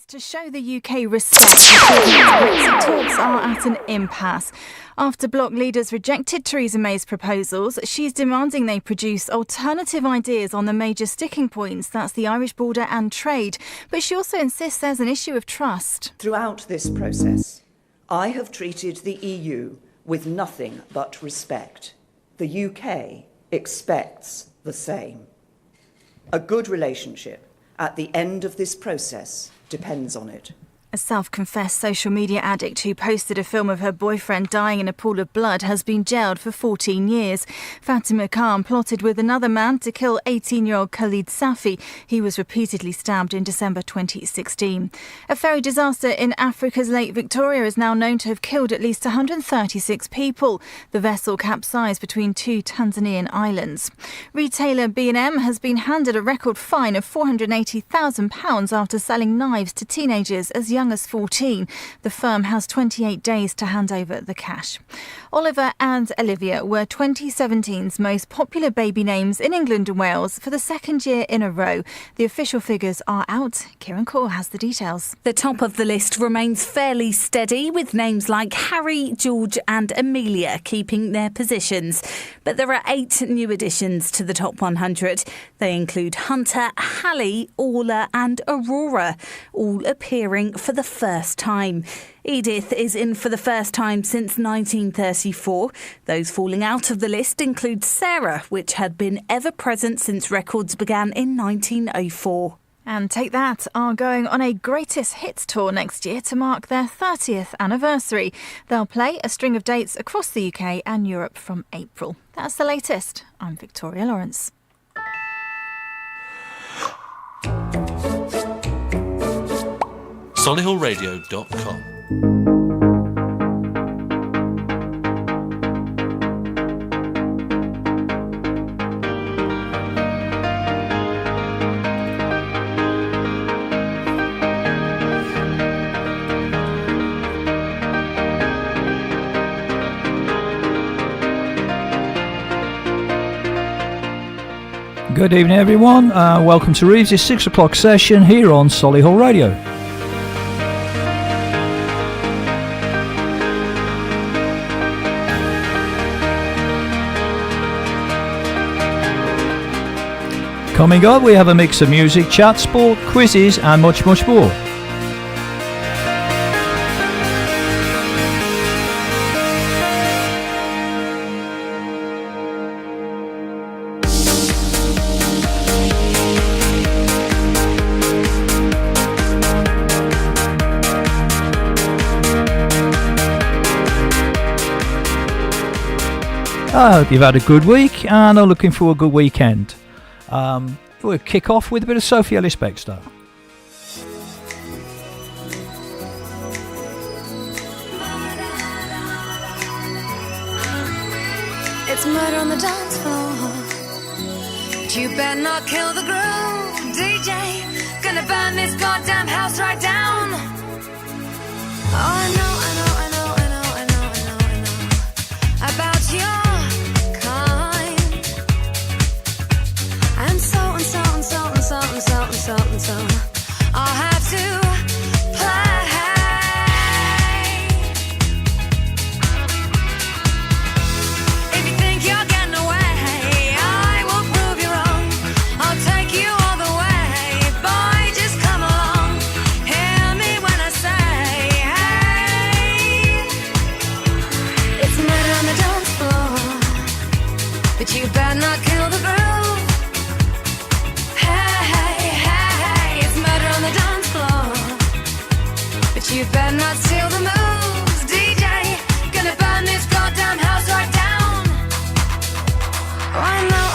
to show the UK respect, Brexit talks are at an impasse. After bloc leaders rejected Theresa May's proposals, she's demanding they produce alternative ideas on the major sticking points, that's the Irish border and trade. But she also insists there's an issue of trust. Throughout this process, I have treated the EU with nothing but respect. The UK expects the same. A good relationship at the end of this process depends on it. A self-confessed social media addict who posted a film of her boyfriend dying in a pool of blood has been jailed for 14 years. Fatima Khan plotted with another man to kill 18-year-old Khalid Safi. He was repeatedly stabbed in December 2016. A ferry disaster in Africa's Lake Victoria is now known to have killed at least 136 people. The vessel capsized between two Tanzanian islands. Retailer B&M has been handed a record fine of £480,000 after selling knives to teenagers as young as 14. The firm has 28 days to hand over the cash. Oliver and Olivia were 2017's most popular baby names in England and Wales for the second year in a row. The official figures are out. Kieran Kaur has the details. The top of the list remains fairly steady, with names like Harry, George and Amelia keeping their positions. But there are 8 new additions to the top 100. They include Hunter, Hallie, Orla and Aurora, all appearing for the first time. Edith is in for the first time since 1934. Those falling out of the list include Sarah, which had been ever present since records began in 1904. And Take That are going on a greatest hits tour next year to mark their 30th anniversary. They'll play a string of dates across the UK and Europe from April. That's the latest. I'm Victoria Lawrence. Solihullradio.com. Good evening everyone, welcome to Reevesy 6 o'clock session here on Solihull Radio. Coming up, we have a mix of music, chat, sport, quizzes and much more. I hope you've had a good week and are looking for a good weekend. We'll kick off with a bit of Sophie Ellis-Bextor. It's murder on the dance floor, but you better not kill the groove, DJ. Gonna burn this goddamn house right down. Oh, I know about your so I'll have to play. If you think you're getting away, I will prove you wrong. I'll take you all the way. Boy, just come along. Hear me when I say, hey. It's murder on the dance floor, but you better not kill the groove. You better not steal the moves, DJ. Gonna burn this goddamn house right down. Oh, I know.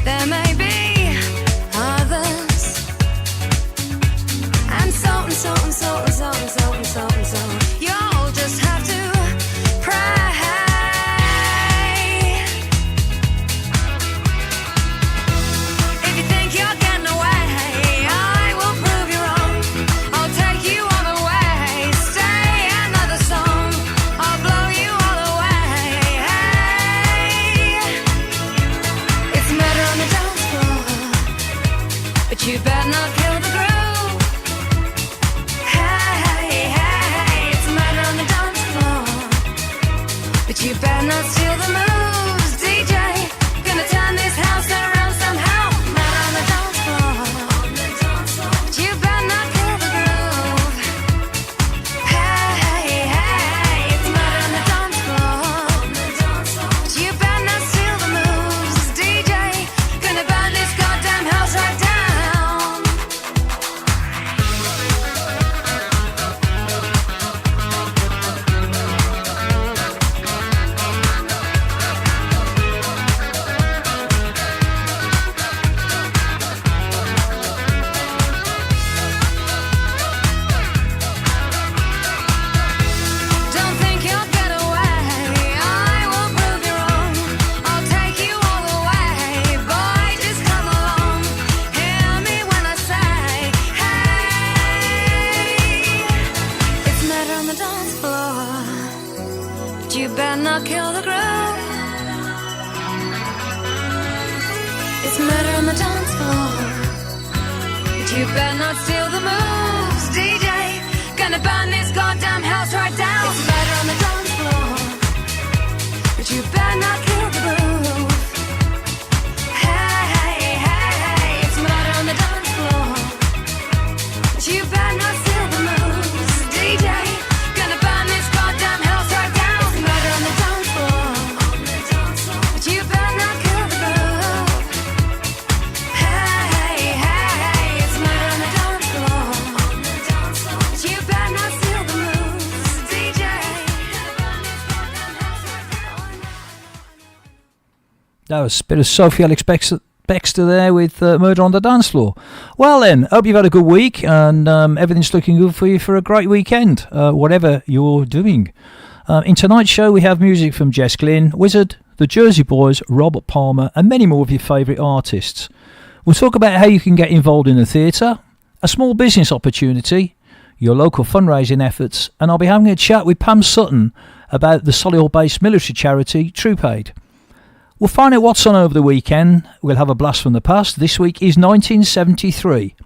There may be others, and so you'll just have to pray. If you think you're getting away, you better not kill the you better not steal the moves, DJ. Gonna burn this goddamn house right down. It's murder on the dance floor, but you better not kill the groove. Hey, hey, hey, hey, it's murder on the dance floor, but you better not steal the moves, DJ. Gonna burn this goddamn house right down. It's murder on the dance floor, but you better not kill the groove. Hey, hey, hey, it's murder on the dance floor, but you better not steal the moves, DJ. Gonna burn this goddamn house right down. That was a bit of Sophie Alex Baxter there with Murder on the Dance Floor. Well then, hope you've had a good week and everything's looking good for you for a great weekend, whatever you're doing. In tonight's show we have music from Jess Glynn, Wizard, the Jersey Boys, Robert Palmer and many more of your favourite artists. We'll talk about how you can get involved in the theatre, a small business opportunity, your local fundraising efforts, and I'll be having a chat with Pam Sutton about the Solihull based military charity Troop Aid. We'll find out what's on over the weekend. We'll have a blast from the past. This week is 1973.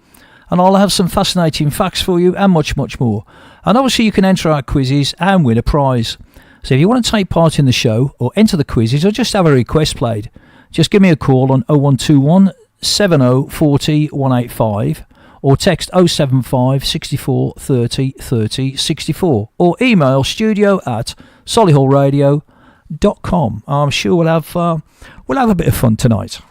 And I'll have some fascinating facts for you and much, much more. And obviously you can enter our quizzes and win a prize. So if you want to take part in the show or enter the quizzes or just have a request played, just give me a call on 0121 7040 185 or text 075 64 30 30 64 or email studio@solihullradio.com. I'm sure we'll have a bit of fun tonight.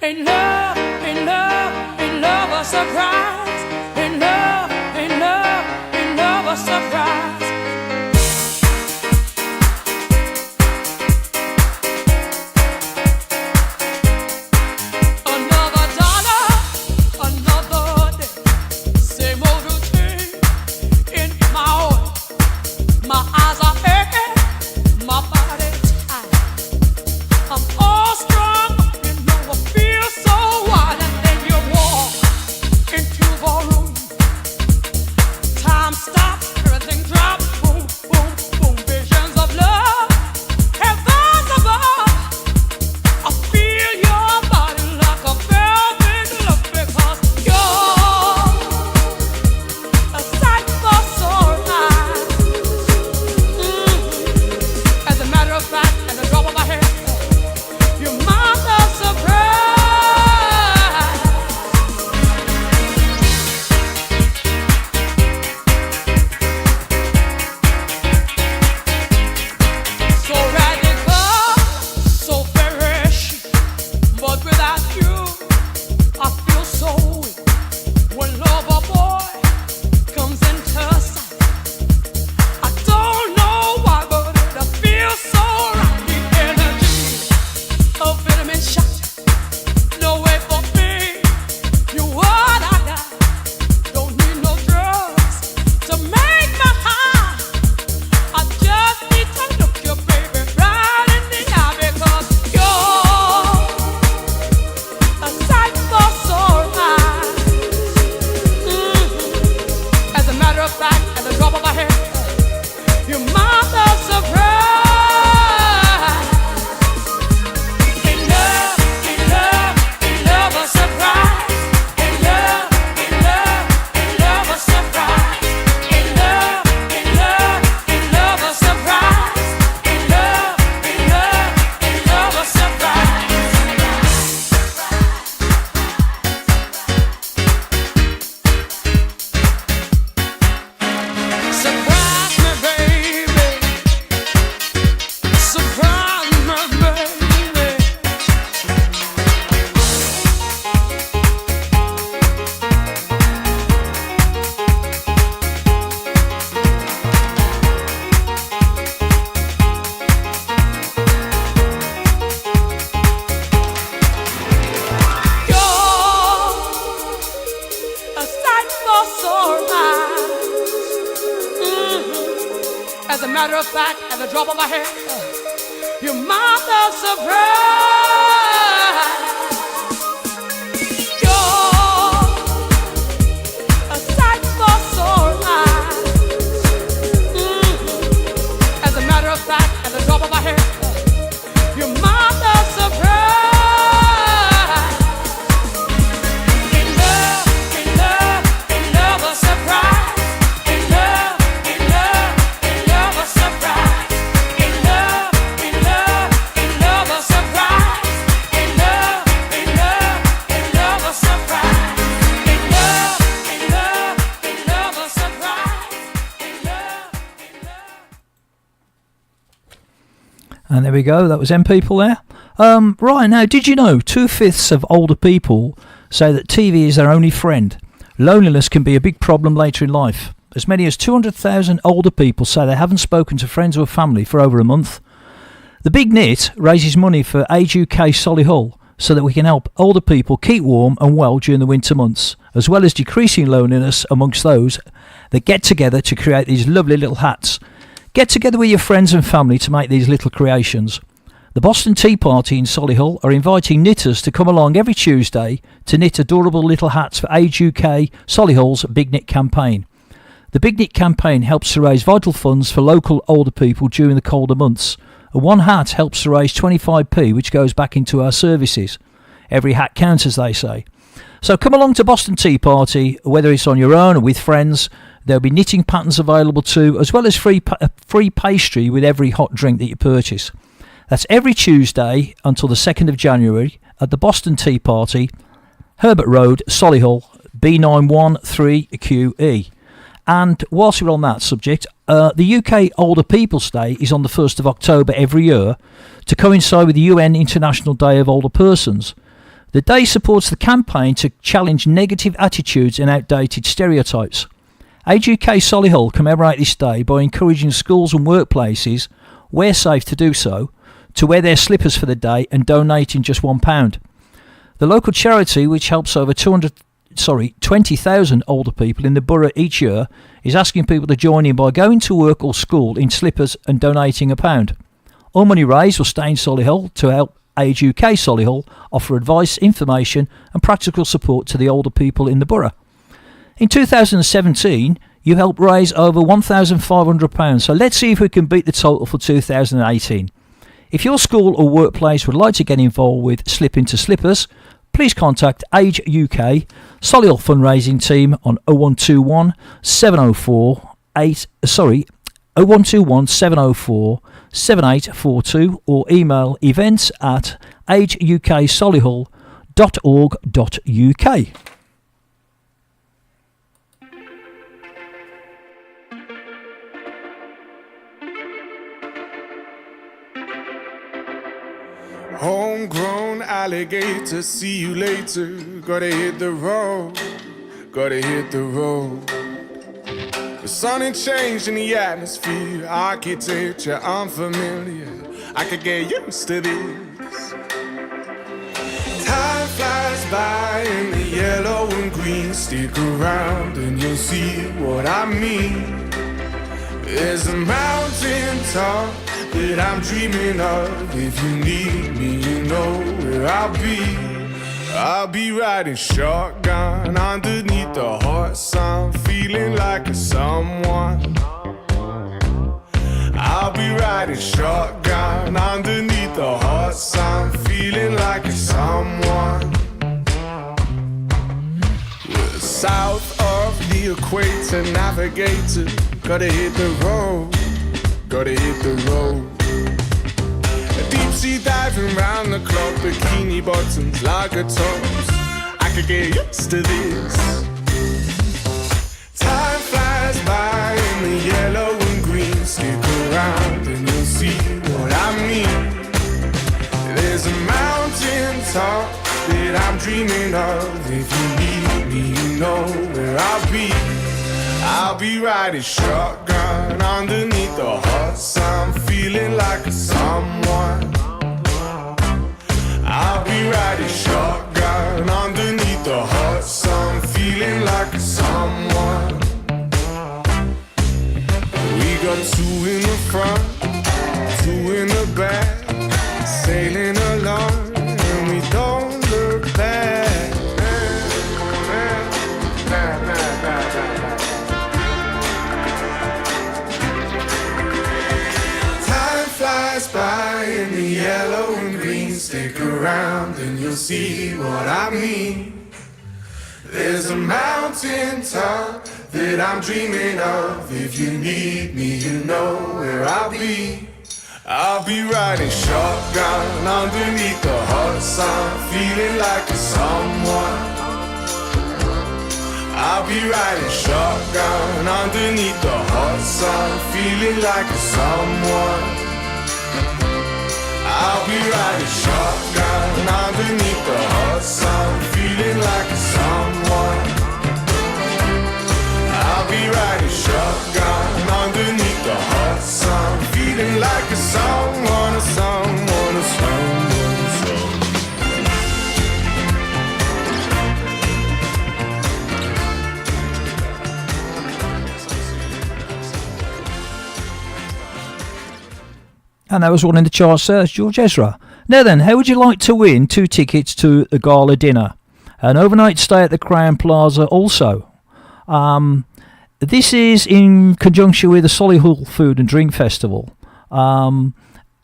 Ain't love, ain't love, ain't love a surprise? Ain't love, ain't love, ain't love a surprise? Another dollar, another day, same old routine in my own. My eyes are aching, my body's tired. I'm all strong, you know I feel so wild. And then you walk into the room. Time stops, everything drops, boom, boom, boom. Visions of love, heavens above. I feel your body like a velvet glove because you're a sight for sore eyes. As a matter of fact, at the drop of a hat, your mother's surprise. So radical, so very chic, but without you, I feel so weak. When lover boy comes into sight, I don't know why, but it feels so right. The energy a vitamin shot, no way for me. You what I got, don't need no drugs to make my high. I just need to look your baby right in the eye because you're a sight for sore eyes. As a matter of fact, at the drop of a hat, your mother's surprise. Ain't love, ain't love, ain't love a surprise? Ain't love, ain't love, ain't love a surprise? Ain't love, ain't love, ain't love a surprise? Ain't love, ain't love, ain't love a surprise? Surprise me, baby. Surprise me, baby. You're a sight for sore eyes. As a matter of fact, at the drop of a hat, your mother's surprise. back at the top of my head. You might not surprise. In love, in love, in love, a surprise. In love, in love, in love, a surprise. In love, in love, in love, a surprise. In love, in love, in love, a surprise. In love, in love, in love, a surprise. In love, in love. And there we go. That was them people there. Right, now, did you know 2/5 of older people say that TV is their only friend? Loneliness can be a big problem later in life. As many as 200,000 older people say they haven't spoken to friends or family for over a month. The Big Knit raises money for Age UK Solihull so that we can help older people keep warm and well during the winter months, as well as decreasing loneliness amongst those that get together to create these lovely little hats. Get together with your friends and family to make these little creations. The Boston Tea Party in Solihull are inviting knitters to come along every Tuesday to knit adorable little hats for Age UK Solihull's Big Knit campaign. The Big Knit campaign helps to raise vital funds for local older people during the colder months. And one hat helps to raise 25p, which goes back into our services. Every hat counts, as they say. So come along to Boston Tea Party, whether it's on your own or with friends. There'll be knitting patterns available too, as well as free pastry with every hot drink that you purchase. That's every Tuesday until the 2nd of January at the Boston Tea Party, Herbert Road, Solihull, B913QE. And whilst we're on that subject, the UK Older People's Day is on the 1st of October every year to coincide with the UN International Day of Older Persons. The day supports the campaign to challenge negative attitudes and outdated stereotypes. Age UK Solihull commemorate this day by encouraging schools and workplaces, where safe to do so, to wear their slippers for the day and donating just £1. The local charity, which helps over 20,000 older people in the borough each year, is asking people to join in by going to work or school in slippers and donating £1. All money raised will stay in Solihull to help Age UK Solihull offer advice, information and practical support to the older people in the borough. In 2017, you helped raise over £1,500, so let's see if we can beat the total for 2018. If your school or workplace would like to get involved with Slip Into Slippers, please contact Age UK Solihull fundraising team on 0121 704 7842 or email events@ageukSolihull.org.uk. Homegrown alligator, see you later. Gotta hit the road, gotta hit the road. The sun ain't changed in the atmosphere, architecture unfamiliar. I could get used to this. Time flies by in the yellow and green. Stick around and you'll see what I mean. There's a mountain top that I'm dreaming of. If you need me, you know where I'll be. I'll be riding shotgun underneath the hot sun, feeling like a someone. I'll be riding shotgun underneath the hot sun, feeling like a someone. We're south of the equator, navigator. Gotta hit the road, gotta hit the road. Deep sea diving round the clock, bikini bottoms, lager tops. I could get used to this. Time flies by in the yellow and green. Stick around and you'll see what I mean. There's a mountain top that I'm dreaming of. If you need me, you know where I'll be. I'll be riding shotgun underneath the hot sun, feeling like a someone. I'll be riding shotgun underneath the hot sun, feeling like a someone. We got two in the front, two in the back, sailing along and we don't look back. Time pass by in the yellow and green, stick around and you'll see what I mean. There's a mountain top that I'm dreaming of. If you need me, you know where I'll be. I'll be riding shotgun underneath the hot sun, feeling like a someone. I'll be riding shotgun underneath the hot sun, feeling like a someone. I'll be riding shotgun underneath the hot sun, feeling like a someone. I'll be riding shotgun underneath the hot sun, feeling like a someone, a someone, a someone, a someone. And that was one in the charts there, George Ezra. Now then, how would you like to win 2 tickets to the gala dinner? An overnight stay at the Crown Plaza also. This is in conjunction with the Solihull Food and Drink Festival. The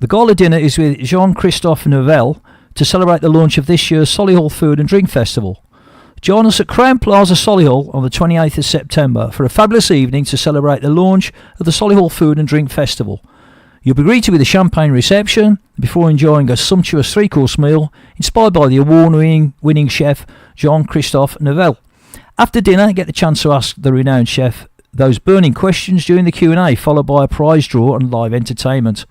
gala dinner is with Jean-Christophe Nouvel to celebrate the launch of this year's Solihull Food and Drink Festival. Join us at Crown Plaza Solihull on the 28th of September for a fabulous evening to celebrate the launch of the Solihull Food and Drink Festival. You'll be greeted with a champagne reception before enjoying a sumptuous 3-course meal inspired by the award-winning chef Jean-Christophe Nouvel. After dinner, get the chance to ask the renowned chef those burning questions during the Q&A, followed by a prize draw and live entertainment.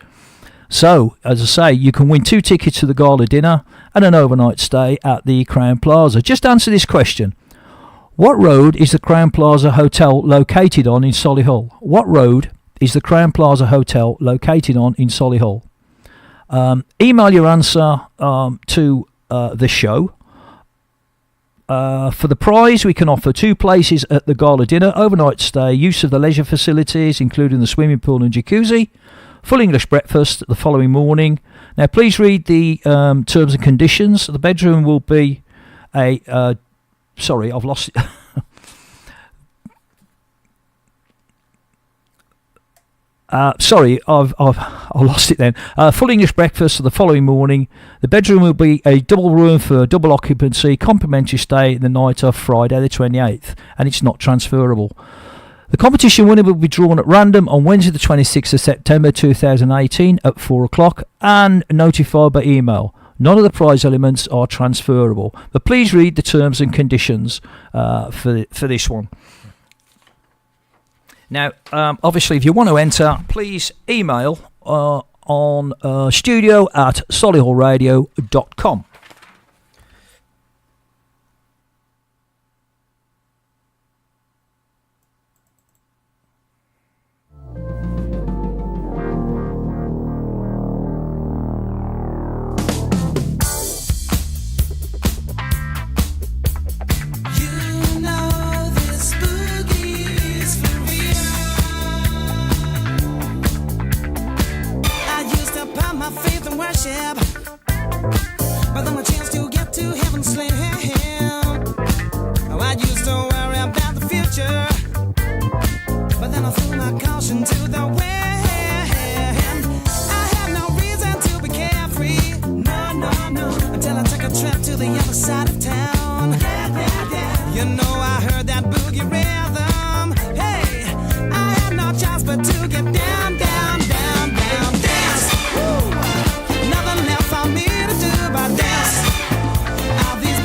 So, as I say, you can win 2 tickets to the gala dinner and an overnight stay at the Crown Plaza. Just answer this question. What road is the Crown Plaza Hotel located on in Solihull? What road is the Crown Plaza Hotel located on in Solihull? Email your answer to the show. For the prize, we can offer 2 places at the gala dinner, overnight stay, use of the leisure facilities, including the swimming pool and jacuzzi, full English breakfast the following morning. Now, please read the terms and conditions. The bedroom will be a... sorry, I've lost it. Sorry, I've lost it then. Full English breakfast the following morning. The bedroom will be a double room for double occupancy, complimentary stay the night of Friday the 28th, and it's not transferable. The competition winner will be drawn at random on Wednesday the 26th of September 2018 at 4 o'clock and notified by email. None of the prize elements are transferable, but please read the terms and conditions for this one. Now, obviously, if you want to enter, please email on studio@solihullradio.com. But then a chance to get to heaven slim. Oh, I used to worry about the future, but then I threw my caution to the wind. I had no reason to be carefree, no, until I took a trip to the other side of town. You know I heard that boogie rhythm. Hey, I had no choice but to get down, dance. Woo. Nothing left for me to do but dance. All these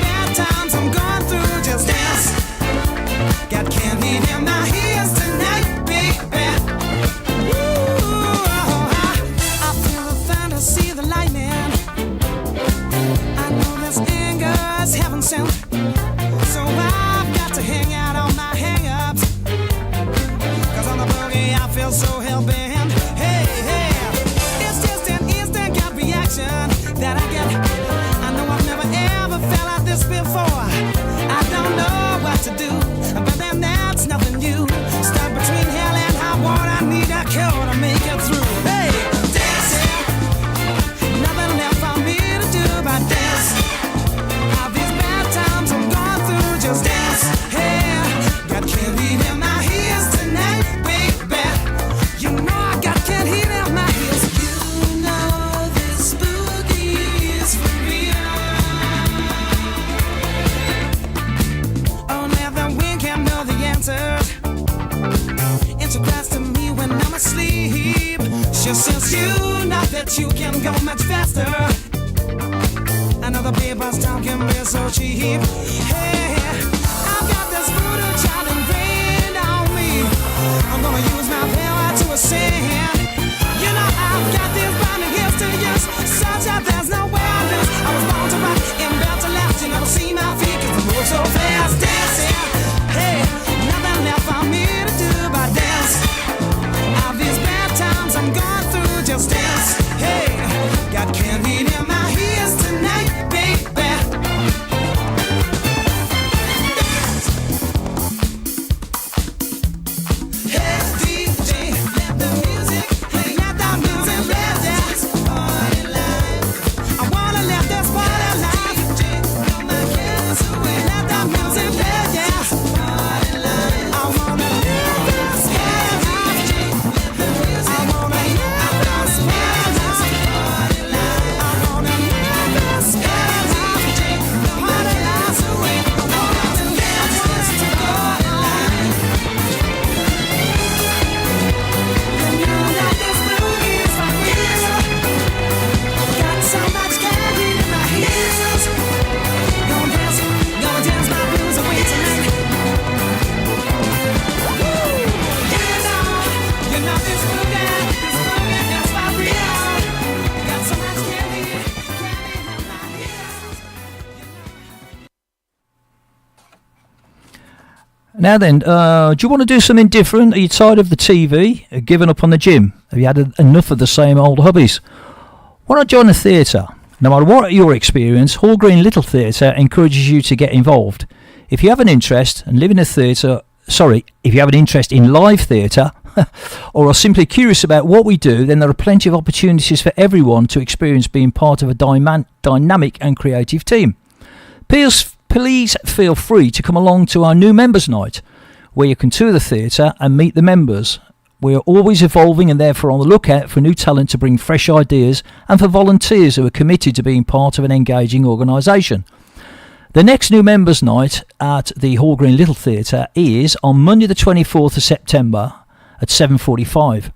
since you know that you can go much faster. Another paper's talking me so cheap. Hey, I've got this voodoo child ingrained on me. I'm gonna use my power to ascend. You know I've got these binding gifts to use, such that there's no way I lose. I was born to rock and built to last. You never see my feet 'cause I move so fast, dancing. Hey, nothing left for me to do but dance. All these bad times I'm going through, just dance. Hey, got candy in my ears tonight, baby. Hey, DJ, let the music play. Let the music play. Dance. Party life. I wanna let this party life. DJ, blow my cares away. Let the music play. Dance. Party life. I wanna live this party life. Let the music I wanna live this party life. Party life. I wanna live this party life. DJ, blow my cares away. I wanna dance this party life. You know that this boogie is my hero. Got so much candy in my heels. Gonna dance my blues away tonight. Woo! You know this boogie is my real. Got so much candy in my heels. Now then, do you want to do something different? Are you tired of the TV? Given up on the gym? Have you had enough of the same old hobbies? Why not join a theatre? No matter what your experience, Hall Green Little Theatre encourages you to get involved. If you have an interest in living a theatre, if you have an interest in live theatre, or are simply curious about what we do, then there are plenty of opportunities for everyone to experience being part of a dynamic and creative team. Please feel free to come along to our new members night, where you can tour the theatre and meet the members. We are always evolving and therefore on the lookout for new talent to bring fresh ideas and for volunteers who are committed to being part of an engaging organisation. The next new members night at the Hall Green Little Theatre is on Monday the 24th of September at 7:45.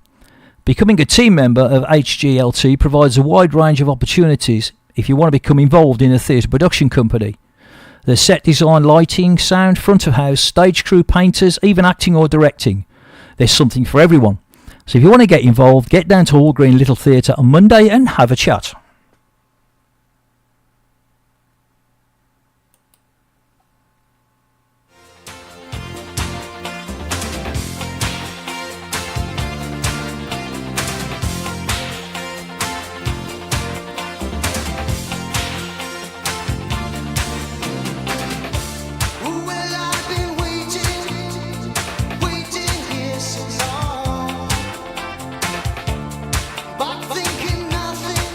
Becoming a team member of HGLT provides a wide range of opportunities if you want to become involved in a theatre production company. There's set design, lighting, sound, front of house, stage crew, painters, even acting or directing. There's something for everyone. So if you want to get involved, get down to Hall Green Little Theatre on Monday and have a chat. Well, I've been waiting here so long, but thinking nothing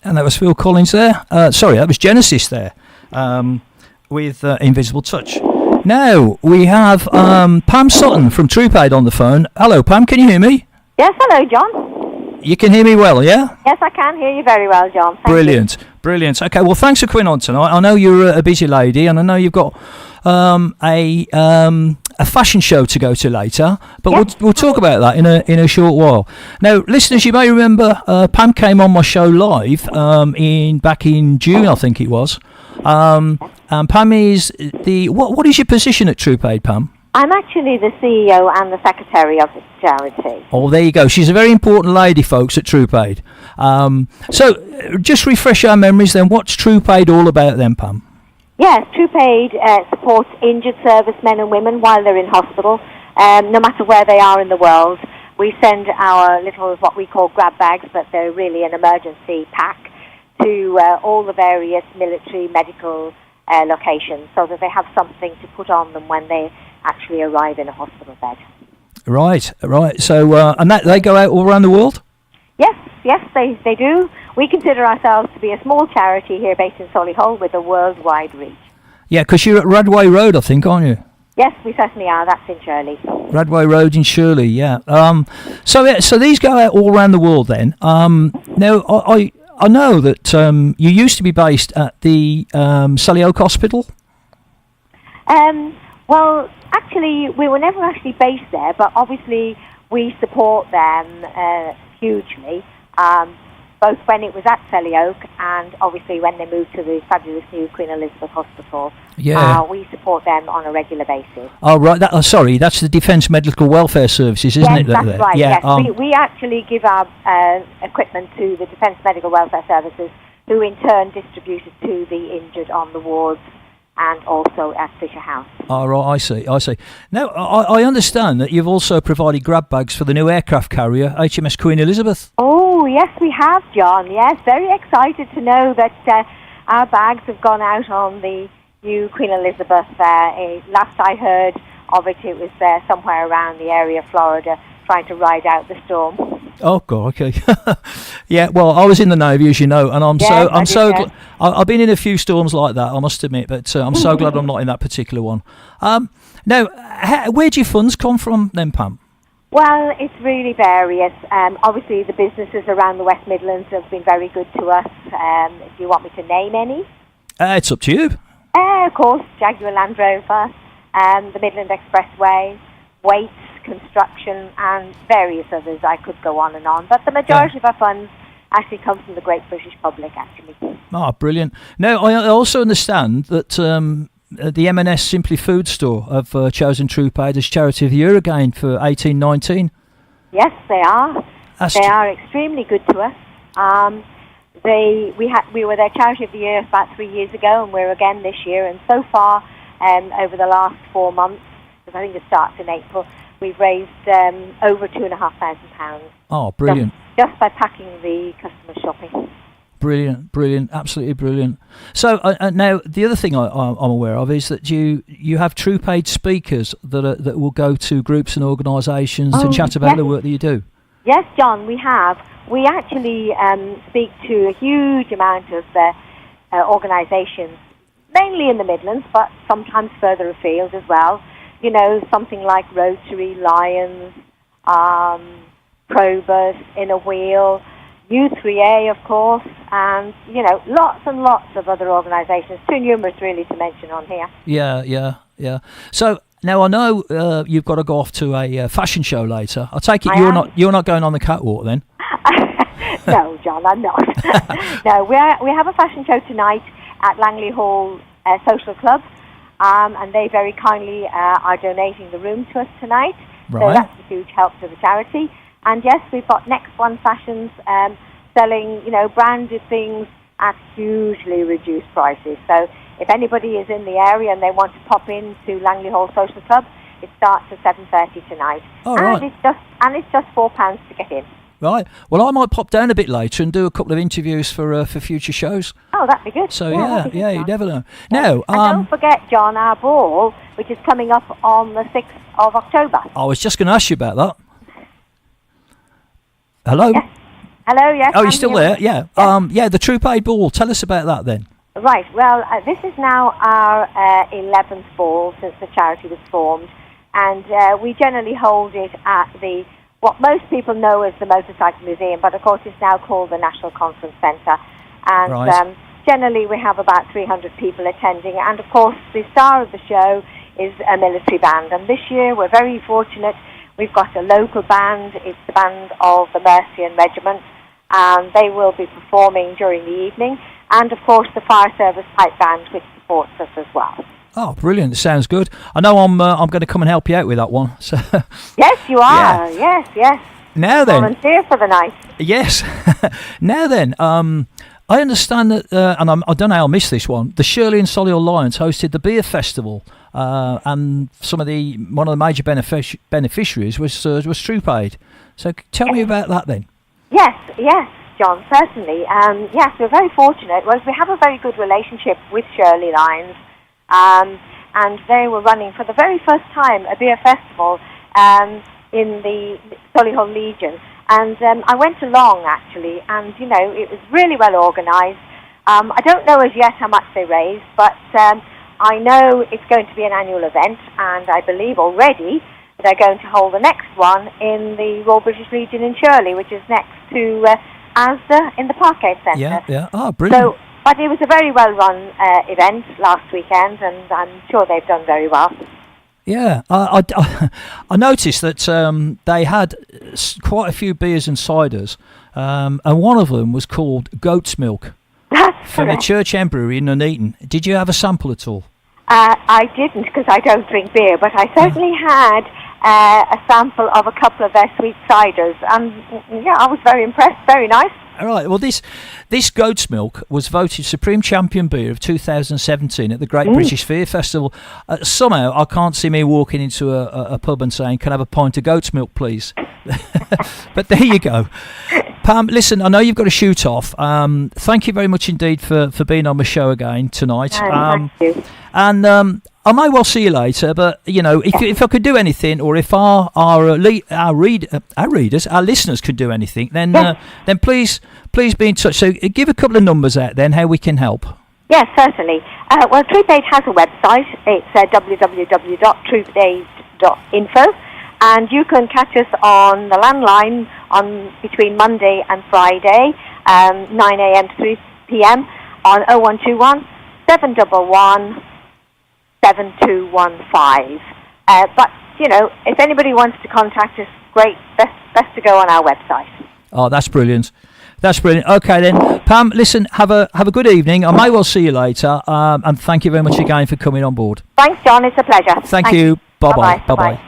And that was Phil Collins there. Sorry, that was Genesis there with Invisible Touch. Now we have Pam Sutton from Troop Aid on the phone. Hello, Pam, can you hear me? Yes, hello, John. You can hear me well, yeah? Yes, I can hear you very well, John. Thank Brilliant, brilliant. Okay, well, thanks for coming on tonight. I know you're a busy lady, and I know you've got a fashion show to go to later, but Yes. we'll talk about that in a short while. Now, listeners, you may remember Pam came on my show live back in June, I think it was. And Pam is what is your position at Troop Aid, Pam? I'm actually the CEO and the secretary of the charity. Oh, there you go. She's a very important lady, folks, at Troop Aid. So, just refresh our memories then. What's Troop Aid all about then, Pam? Yes, Troop Aid supports injured servicemen and women while they're in hospital, no matter where they are in the world. We send our little, what we call grab bags, but they're really an emergency pack, to all the various military medical locations so that they have something to put on them when they actually arrive in a hospital bed. Right. So, and that they go out all around the world? Yes, they do. We consider ourselves to be a small charity here based in Solihull with a worldwide reach. Yeah, because you're at Radway Road, I think, aren't you? Yes, we certainly are. That's in Shirley. Radway Road in Shirley, yeah. So these go out all around the world then. Now, I know that you used to be based at the Solihull Hospital. Well, actually, we were never actually based there, but obviously we support them hugely, both when it was at Solihull and obviously when they moved to the fabulous new Queen Elizabeth Hospital. Yeah. We support them on a regular basis. Oh, right. Sorry, that's the Defence Medical Welfare Services, isn't Yes, it? that's right, Yeah, yes. We actually give our equipment to the Defence Medical Welfare Services, who in turn distribute it to the injured on the wards and also at Fisher House. Oh, right, I see. Now, I understand that you've also provided grab bags for the new aircraft carrier, HMS Queen Elizabeth. Oh, yes, we have, John. Yes, very excited to know that our bags have gone out on the new Queen Elizabeth. Last I heard of it, it was somewhere around the area of Florida, trying to ride out the storm. Oh God, okay. Yeah, well, I was in the Navy, as you know, and I've been in a few storms like that, I must admit, but I'm so glad I'm not in that particular one. Now, where do your funds come from then, Pam? Well, it's really various. Obviously, the businesses around the West Midlands have been very good to us. Do you want me to name any? It's up to you. Of course, Jaguar Land Rover, the Midland Expressway, Waits Construction, and various others. I could go on and on. But the majority of our funds actually come from the great British public, actually. Oh, brilliant. Now, I also understand that the M&S Simply Food Store have chosen Troop Aid as Charity of the Year again for 18-19. Yes, they are. They are extremely good to us. We were their Charity of the Year about 3 years ago, and we're again this year. And so far, over the last 4 months, because I think it starts in April, we've raised over £2,500. Oh, brilliant. Just by packing the customer shopping. Brilliant, absolutely brilliant. So now the other thing I'm aware of is that you have Troop Aid speakers that will go to groups and organisations to chat about the work that you do. Yes, John, we have. We actually speak to a huge amount of organisations, mainly in the Midlands, but sometimes further afield as well. You know, something like Rotary, Lions, Probus, Inner Wheel, U3A, of course, and, you know, lots and lots of other organisations, too numerous really to mention on here. Yeah. So now I know you've got to go off to a fashion show later. I take it you're not going on the catwalk then? No, John, I'm not. No, we have a fashion show tonight at Langley Hall Social Club, and they very kindly are donating the room to us tonight. Right. So that's a huge help to the charity. And yes, we've got Next One Fashions selling, you know, branded things at hugely reduced prices. So if anybody is in the area and they want to pop into Langley Hall Social Club, it starts at 7:30 tonight. Oh, and right. it's just £4 to get in. Right. Well, I might pop down a bit later and do a couple of interviews for future shows. Oh, that'd be good. So that'd be good, you John. never know. Now, And don't forget, John, our ball, which is coming up on the 6th of October. I was just going to ask you about that. Hello. Yes. Hello. Yes. Oh, you're I'm still here. there? Yeah. Yes. The Troop Aid Ball. Tell us about that then. Right. Well, this is now our 11th ball since the charity was formed, and we generally hold it at what most people know as the Motorcycle Museum, but of course it's now called the National Conference Centre. And Right. Generally we have about 300 people attending, and of course the star of the show is a military band. And this year we're very fortunate. We've got a local band. It's the band of the Mercian Regiment, and they will be performing during the evening. And of course the Fire Service Pipe Band, which supports us as well. Oh, brilliant! Sounds good. I know I'm going to come and help you out with that one. So Yes, you are. Yeah. Yes. now then, Volunteer for the night. yes. Now then, I understand that, and I don't know how I missed this one. The Shirley and Solihull Lions hosted the beer festival, and one of the major beneficiaries was Troop Aid. So tell me about that then. Yes, John, certainly. Yes, we're very fortunate. Well, we have a very good relationship with Shirley Lions, and they were running for the very first time a beer festival in the Solihull Legion. And I went along, actually, and, it was really well organised. I don't know as yet how much they raised, but I know it's going to be an annual event, and I believe already they're going to hold the next one in the Royal British Legion in Shirley, which is next to Asda in the Parkgate Centre. Yeah. Oh, brilliant. But it was a very well-run event last weekend, and I'm sure they've done very well. Yeah, I noticed that they had quite a few beers and ciders, and one of them was called Goat's Milk That's from the correct. Church Emperor in Nuneaton. Did you have a sample at all? I didn't, because I don't drink beer, but I certainly had a sample of a couple of their sweet ciders, and I was very impressed. Very nice. All right. Well, this Goat's Milk was voted Supreme Champion Beer of 2017 at the Great British Beer Festival. Somehow, I can't see me walking into a pub and saying, "Can I have a pint of Goat's Milk, please?" But there you go. Pam, listen, I know you've got to shoot off. Thank you very much indeed for being on the show again tonight. Thank you. And I may well see you later, but if I could do anything, or if our listeners could do anything, then please be in touch. So give a couple of numbers out then, how we can help. Yes, certainly. Well, Troop Aid has a website. It's www.troopaid.info, and you can catch us on the landline on between Monday and Friday, 9 a.m. to 3 p.m. on 0121 711 7215. But if anybody wants to contact us, great. Best to go on our website. Oh, that's brilliant. That's brilliant. Okay then, Pam. Listen, have a good evening. I may well see you later. And thank you very much again for coming on board. Thanks, John. It's a pleasure. Thank you. Bye bye. Bye bye.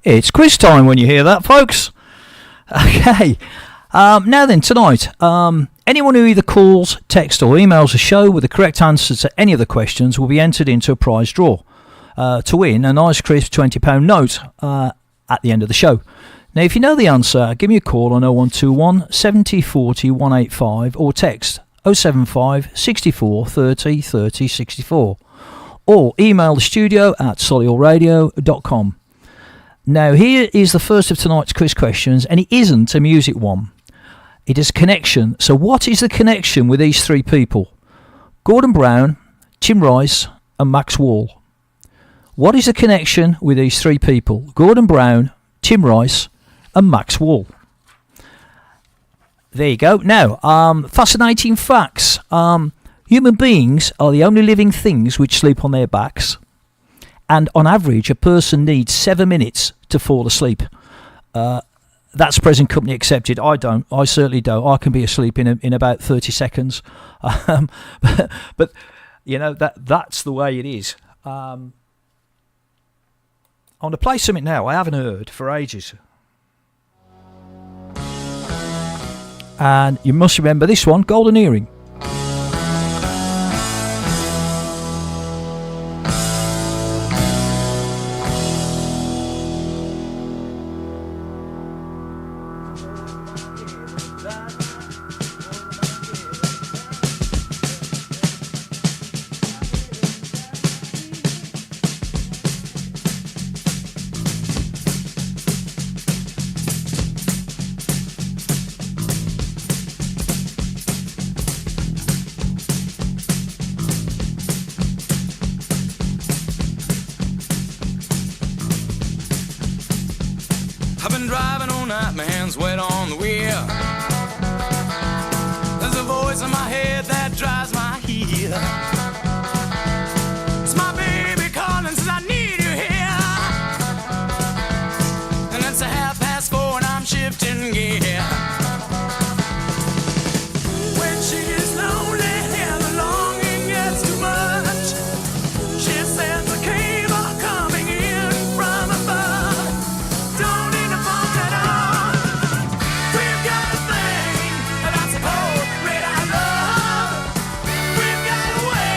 It's quiz time when you hear that, folks. Okay. Now then, tonight, anyone who either calls, texts or emails the show with the correct answers to any of the questions will be entered into a prize draw to win a nice crisp £20 note at the end of the show. Now, if you know the answer, give me a call on 0121 70 40 185 or text 075 64 30 30 64 or email the studio at solihullradio.com. Now, here is the first of tonight's quiz questions, and it isn't a music one. It is a connection. So what is the connection with these three people? Gordon Brown, Tim Rice and Max Wall. What is the connection with these three people? Gordon Brown, Tim Rice and Max Wall. There you go. Now, fascinating facts. Human beings are the only living things which sleep on their backs. And on average, a person needs 7 minutes to fall asleep. That's present company accepted. I don't. I certainly don't. I can be asleep in about 30 seconds. But you know, that's the way it is. I want to play something now I haven't heard for ages. And you must remember this one, Golden Earring. I've been driving all night, my hands wet on the wheel. There's a voice in my head that drives my heel. It's my baby calling, says I need you here. And it's 4:30 and I'm shifting gear. When she's lonely and the longing gets too much, she sends a cable coming in from above. Don't need to phone at all. We've got a thing that's a poet, red I love. We've got a way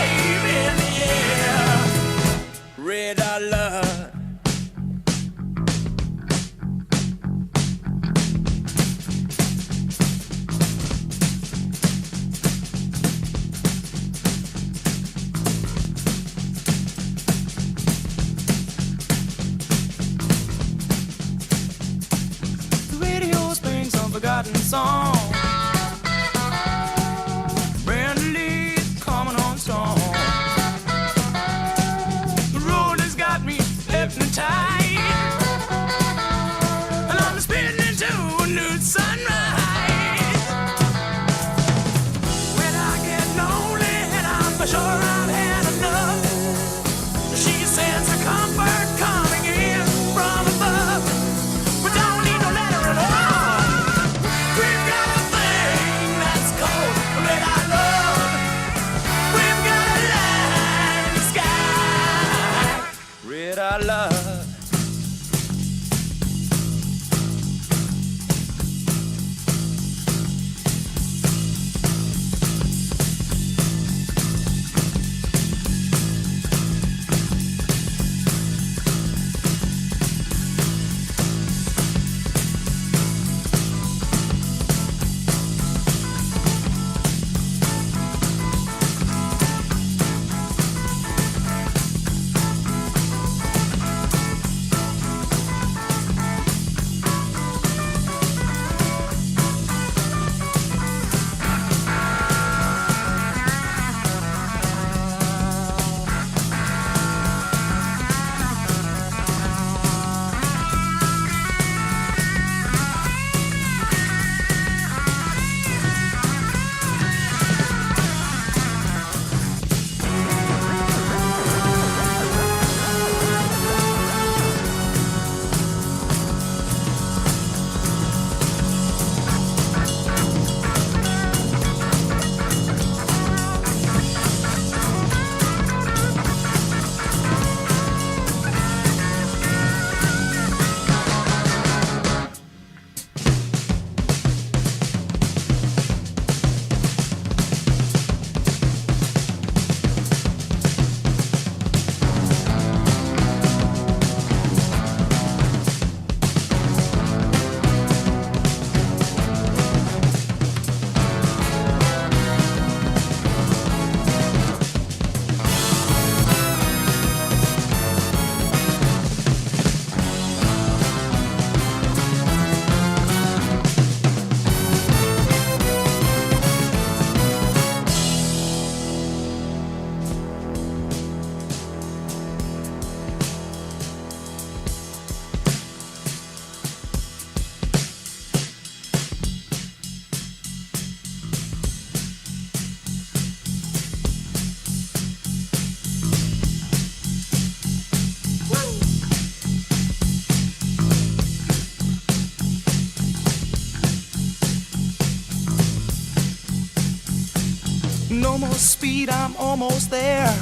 No more speed, I'm almost there.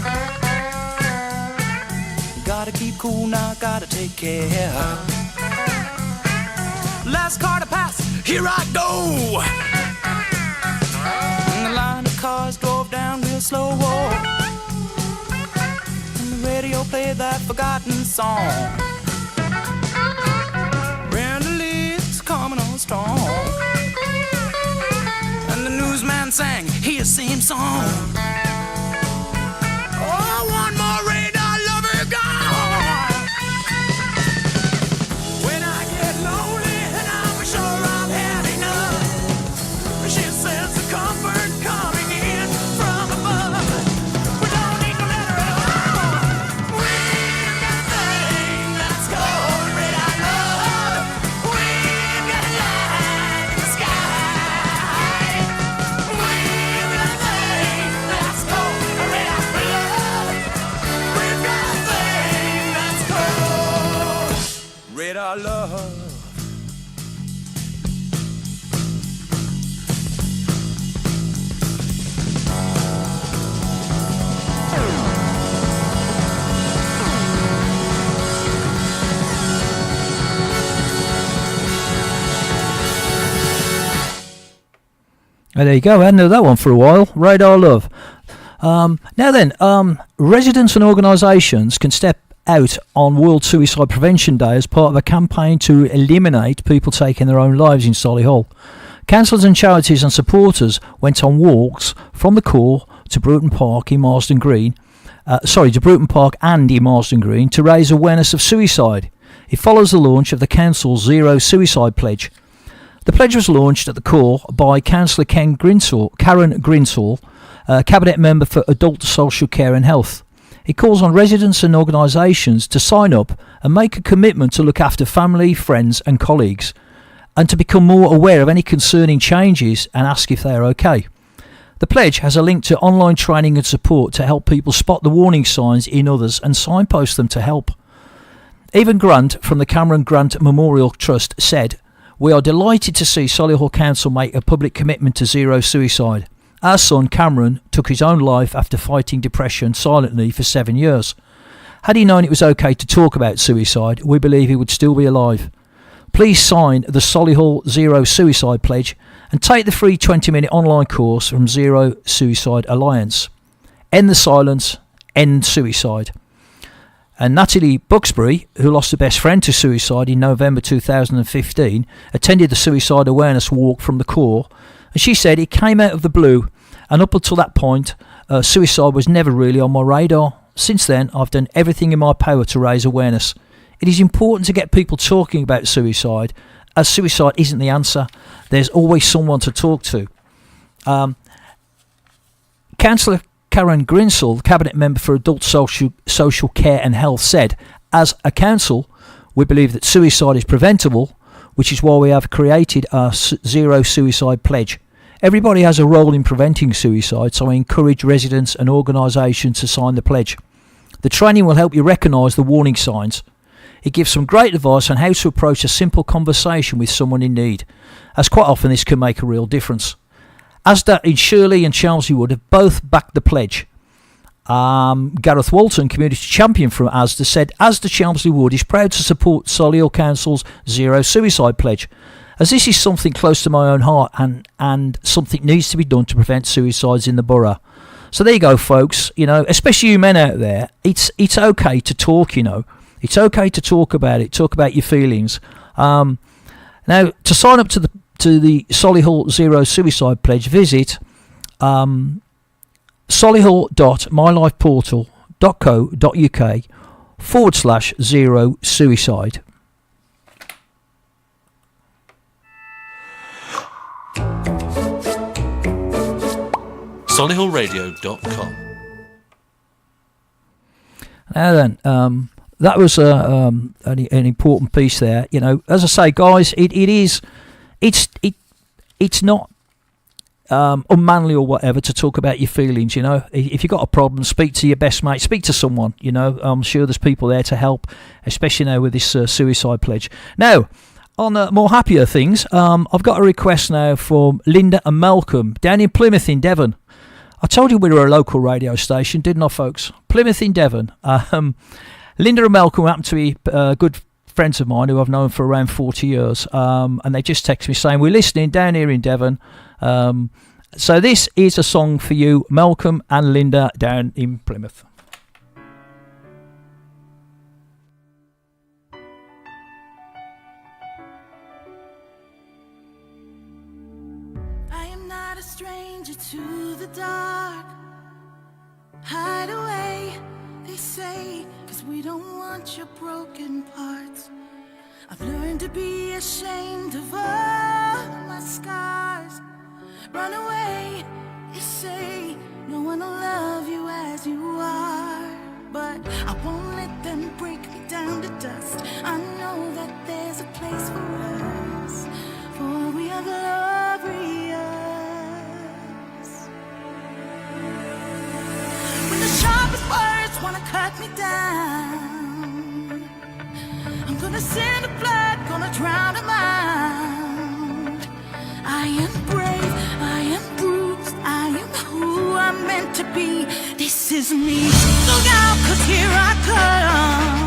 Gotta keep cool now, gotta take care. Last car to pass, here I go. And the line of cars drove down real slow. And the radio played that forgotten song. Brenda Lee's coming on strong. And the newsman sang his same song. Oh, one more radar lover gone. When I get lonely and I'm sure I've had enough, she says the comfort coming in from above. We don't need no letter at all. We've got a thing that's called radar love. We've got a light in the sky. We've got a thing that's called radar love. We've got a thing that's called radar love. Oh, there you go. I hadn't heard that one for a while. Radar Love. Now then, residents and organisations can step out on World Suicide Prevention Day as part of a campaign to eliminate people taking their own lives in Solihull. Councillors and charities and supporters went on walks from the core to Bruton Park in Marsden Green. To Bruton Park and in Marsden Green to raise awareness of suicide. It follows the launch of the Council's Zero Suicide Pledge. The pledge was launched at the core by Councillor Karen Grinsall, Cabinet Member for Adult Social Care and Health. It calls on residents and organisations to sign up and make a commitment to look after family, friends and colleagues, and to become more aware of any concerning changes and ask if they are okay. The pledge has a link to online training and support to help people spot the warning signs in others and signpost them to help. Evan Grant from the Cameron Grant Memorial Trust said, "We are delighted to see Solihull Council make a public commitment to zero suicide. Our son Cameron took his own life after fighting depression silently for 7 years. Had he known it was okay to talk about suicide, we believe he would still be alive. Please sign the Solihull Zero Suicide Pledge and take the free 20-minute online course from Zero Suicide Alliance. End the silence, end suicide." And Natalie Buxbury, who lost her best friend to suicide in November 2015, attended the suicide awareness walk from the core, and she said it came out of the blue, and up until that point, suicide was never really on my radar. Since then, I've done everything in my power to raise awareness. It is important to get people talking about suicide, as suicide isn't the answer. There's always someone to talk to. Councillor Karen Grinsall, Cabinet Member for Adult Social Care and Health, said, "As a council, we believe that suicide is preventable, which is why we have created our Zero Suicide Pledge. Everybody has a role in preventing suicide, so I encourage residents and organisations to sign the pledge. The training will help you recognise the warning signs. It gives some great advice on how to approach a simple conversation with someone in need, as quite often this can make a real difference." Asda in Shirley and Chelmsley Wood have both backed the pledge. Gareth Walton, Community Champion from Asda, said Asda Chelmsley Wood is proud to support Solihull Council's Zero Suicide Pledge, as this is something close to my own heart and something needs to be done to prevent suicides in the borough. So there you go, folks. You know, especially you men out there, it's okay to talk. You know, it's okay to talk about it. Talk about your feelings. Now, to sign up to the Solihull Zero Suicide Pledge, visit solihull.mylifeportal.co.uk/zero suicide. Solihullradio.com. Now then, that was an important piece there. You know, as I say, guys, it's not unmanly or whatever to talk about your feelings. You know, if you've got a problem, speak to your best mate, speak to someone. You know, I'm sure there's people there to help, especially now with this suicide pledge. Now, on more happier things, I've got a request now from Linda and Malcolm down in Plymouth in Devon. I told you we were a local radio station, didn't I, folks? Plymouth in Devon. Linda and Malcolm happen to be good friends of mine who I've known for around 40 years. And they just text me saying, we're listening down here in Devon. So this is a song for you, Malcolm and Linda down in Plymouth. I am not a stranger to the dark. Hide away, they say, 'cause we don't want your broken parts. I've learned to be ashamed of all my scars. Run away, they say, no one will love you as you are. But I won't let them break me down to dust. I know that there's a place for us, for we are glorious. When the sharpest words wanna cut me down, I'm gonna send a flood, gonna drown them out. I am brave, I am bruised, I am who I'm meant to be. This is me. Look out, 'cause here I come,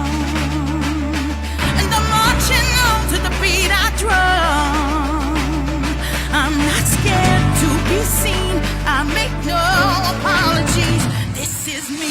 and I'm marching on to the beat I drum. I'm not scared to be seen, I make no apologies. This is me.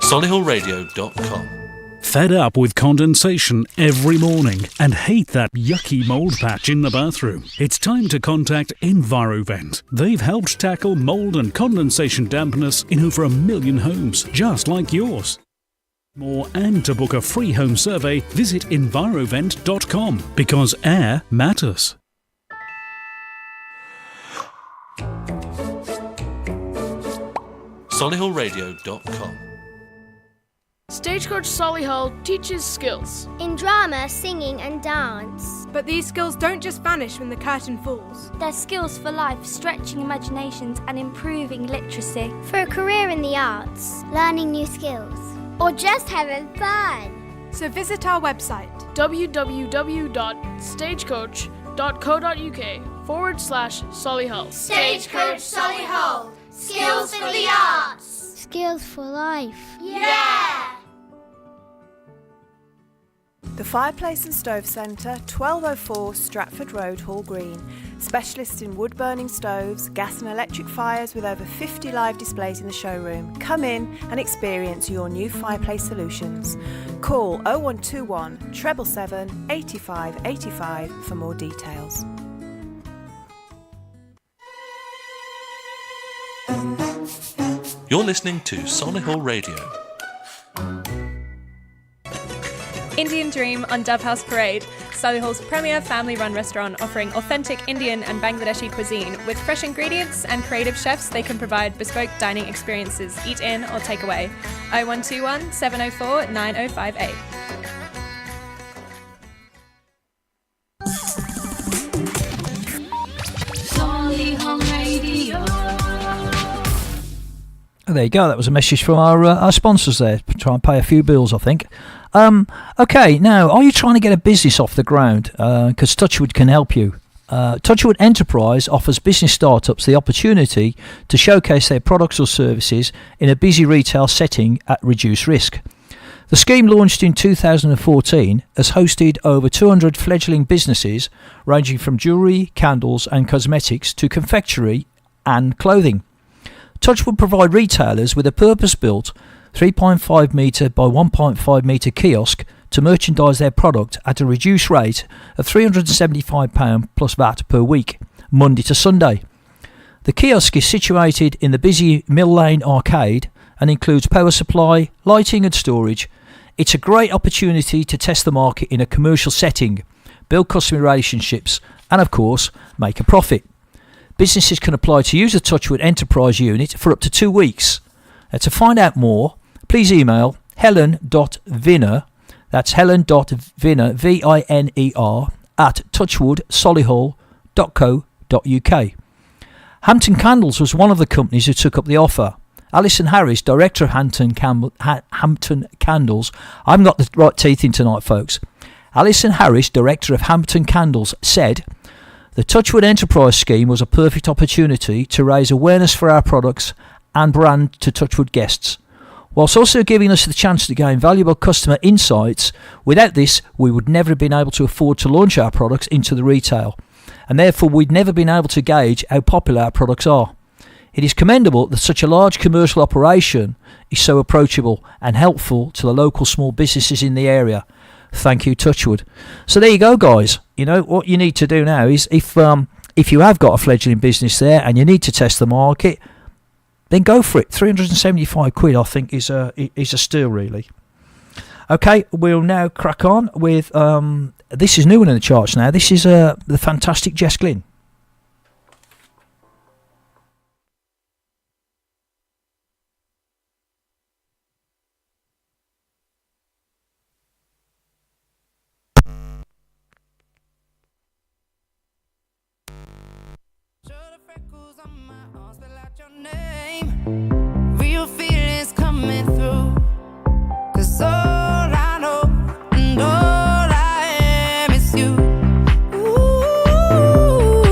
Solihullradio.com. Fed up with condensation every morning and hate that yucky mould patch in the bathroom? It's time to contact EnviroVent. They've helped tackle mould and condensation dampness in over 1 million homes, just like yours. More and to book a free home survey, visit envirovent.com, because air matters. Solihullradio.com. Stagecoach Solihull teaches skills in drama, singing and dance. But these skills don't just vanish when the curtain falls. They're skills for life, stretching imaginations and improving literacy. For a career in the arts, learning new skills, or just having fun. So visit our website www.stagecoach.co.uk/Solihull. Stagecoach Solihull. Skills for the arts. Skills for life. Yeah! The Fireplace and Stove Centre, 1204 Stratford Road, Hall Green. Specialists in wood-burning stoves, gas and electric fires with over 50 live displays in the showroom. Come in and experience your new fireplace solutions. Call 0121 777 85 85 for more details. You're listening to Solihull Radio. Indian Dream on Dove House Parade, Solihull's premier family-run restaurant offering authentic Indian and Bangladeshi cuisine with fresh ingredients and creative chefs. They can provide bespoke dining experiences, eat in or take away. 0121 704 9058. Solihull Radio. There you go. That was a message from our sponsors there. Try and pay a few bills, I think. Okay, now, are you trying to get a business off the ground? Because Touchwood can help you. Touchwood Enterprise offers business startups the opportunity to showcase their products or services in a busy retail setting at reduced risk. The scheme, launched in 2014, has hosted over 200 fledgling businesses ranging from jewellery, candles and cosmetics to confectionery and clothing. Touchwood provide retailers with a purpose-built 3.5 metre by 1.5 metre kiosk to merchandise their product at a reduced rate of £375 plus VAT per week, Monday to Sunday. The kiosk is situated in the busy Mill Lane arcade and includes power supply, lighting and storage. It's a great opportunity to test the market in a commercial setting, build customer relationships and, of course, make a profit. Businesses can apply to use the Touchwood Enterprise unit for up to 2 weeks. To find out more, please email helen.viner, that's helen.viner, V-I-N-E-R, at touchwoodsolihull.co.uk. Hampton Candles was one of the companies who took up the offer. Alison Harris, director of Hampton Candles, I've got the right teeth in tonight, folks. Alison Harris, director of Hampton Candles, said, "The Touchwood Enterprise scheme was a perfect opportunity to raise awareness for our products and brand to Touchwood guests, whilst also giving us the chance to gain valuable customer insights. Without this, we would never have been able to afford to launch our products into the retail, and therefore we'd never been able to gauge how popular our products are. It is commendable that such a large commercial operation is so approachable and helpful to the local small businesses in the area. Thank you, Touchwood." So there you go, guys. You know what you need to do now is, if you have got a fledgling business there and you need to test the market, then go for it. £375, I think, is a steal, really. Okay, we'll now crack on with this is new one in the charts now. This is the fantastic Jess Glynn. Real feelings coming through. 'Cause all I know and all I am is you. Ooh,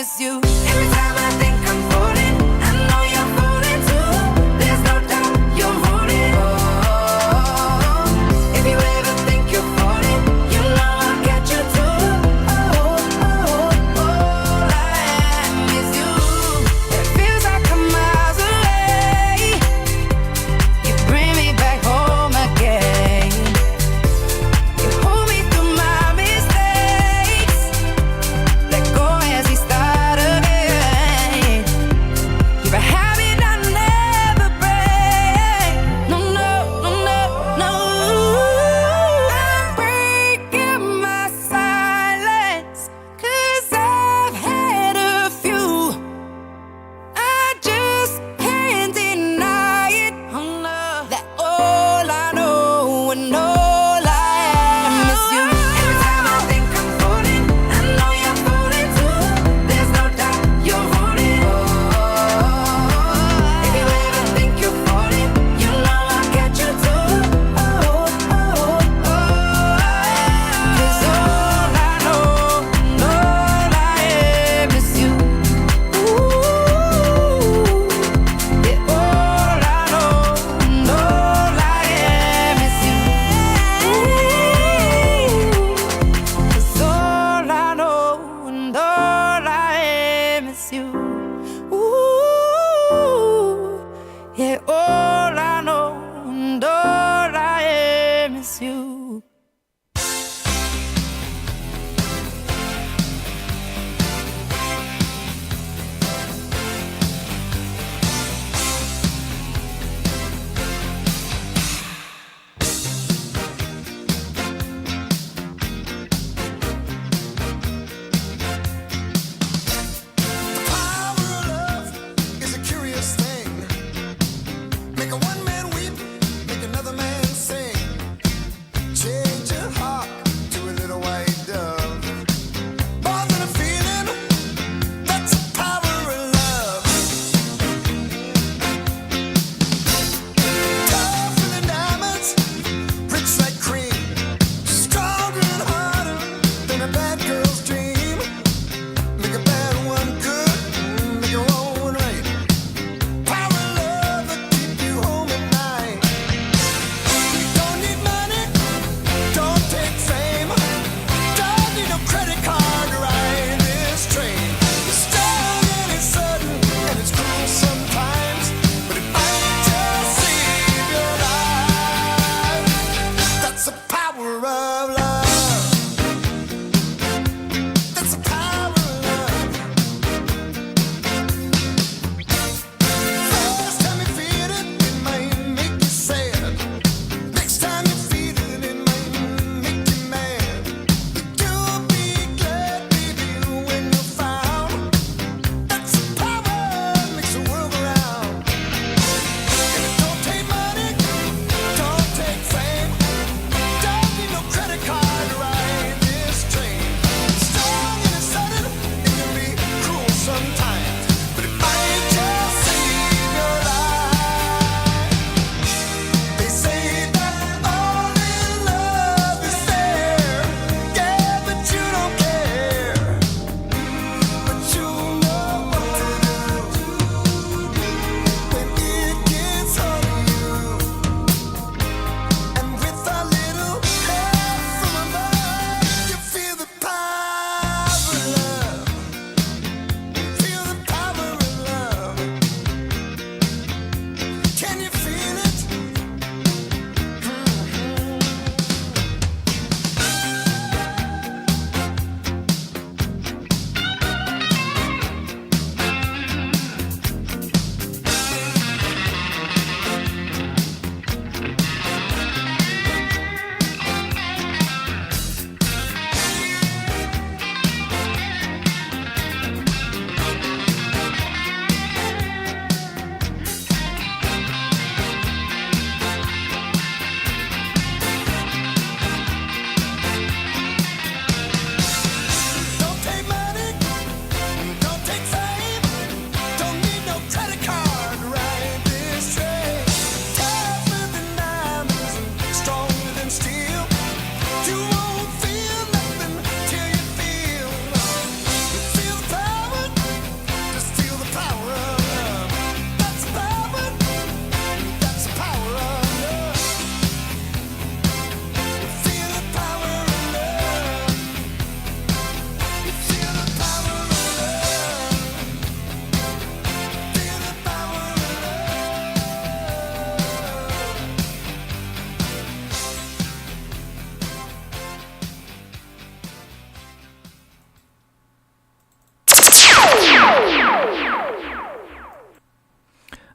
miss you. Every time I think I'm falling, I know you're falling too. There's no doubt you're rolling. Oh, if you ever think you're falling, you know I'll catch you too. I miss you. It feels like I'm miles away. You bring me back home again. You hold me through my mistakes. Let go as we start again.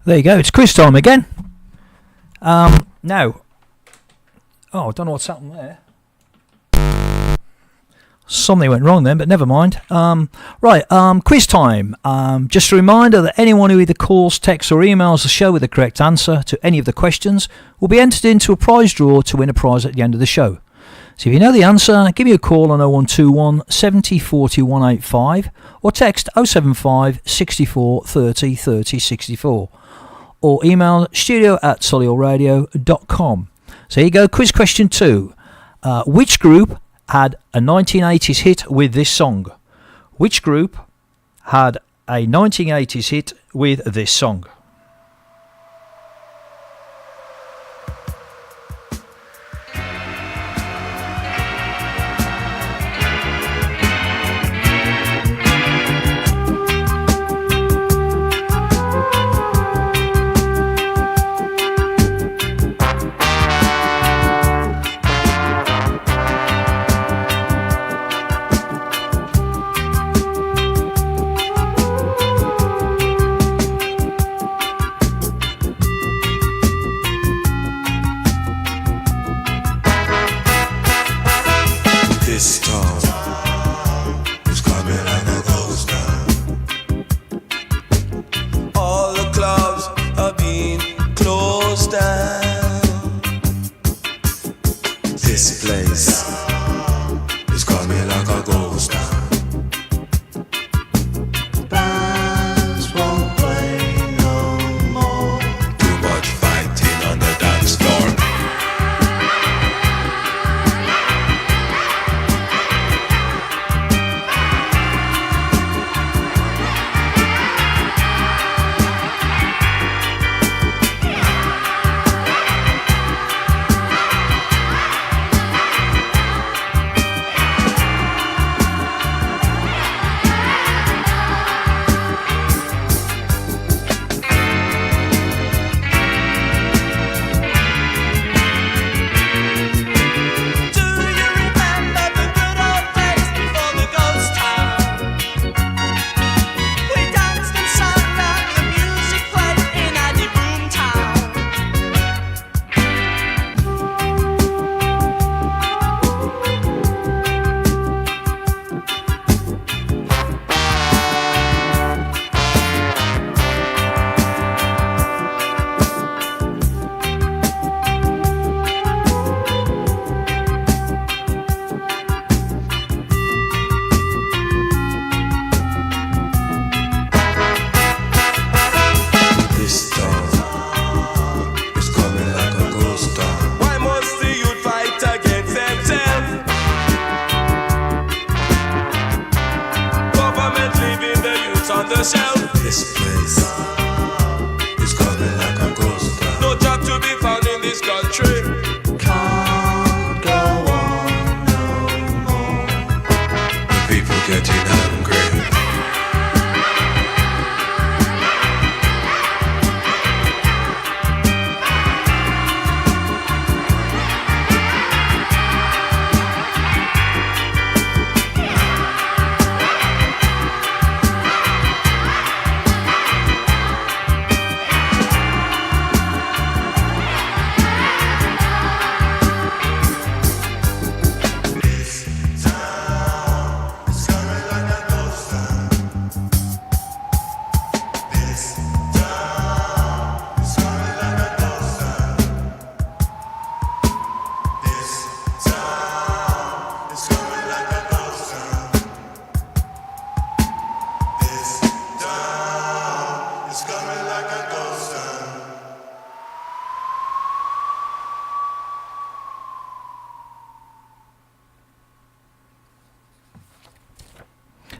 There you go. It's quiz time again. Now, I don't know what's happened there. Something went wrong then, but never mind. Quiz time. Just a reminder that anyone who either calls, texts or emails the show with the correct answer to any of the questions will be entered into a prize draw to win a prize at the end of the show. So if you know the answer, give me a call on 0121 70 40 185 or text 075 64 30 30 64 or email studio@solihullradio.com. So here you go, quiz question 2. Which group had a 1980s hit with this song? Which group had a 1980s hit with this song?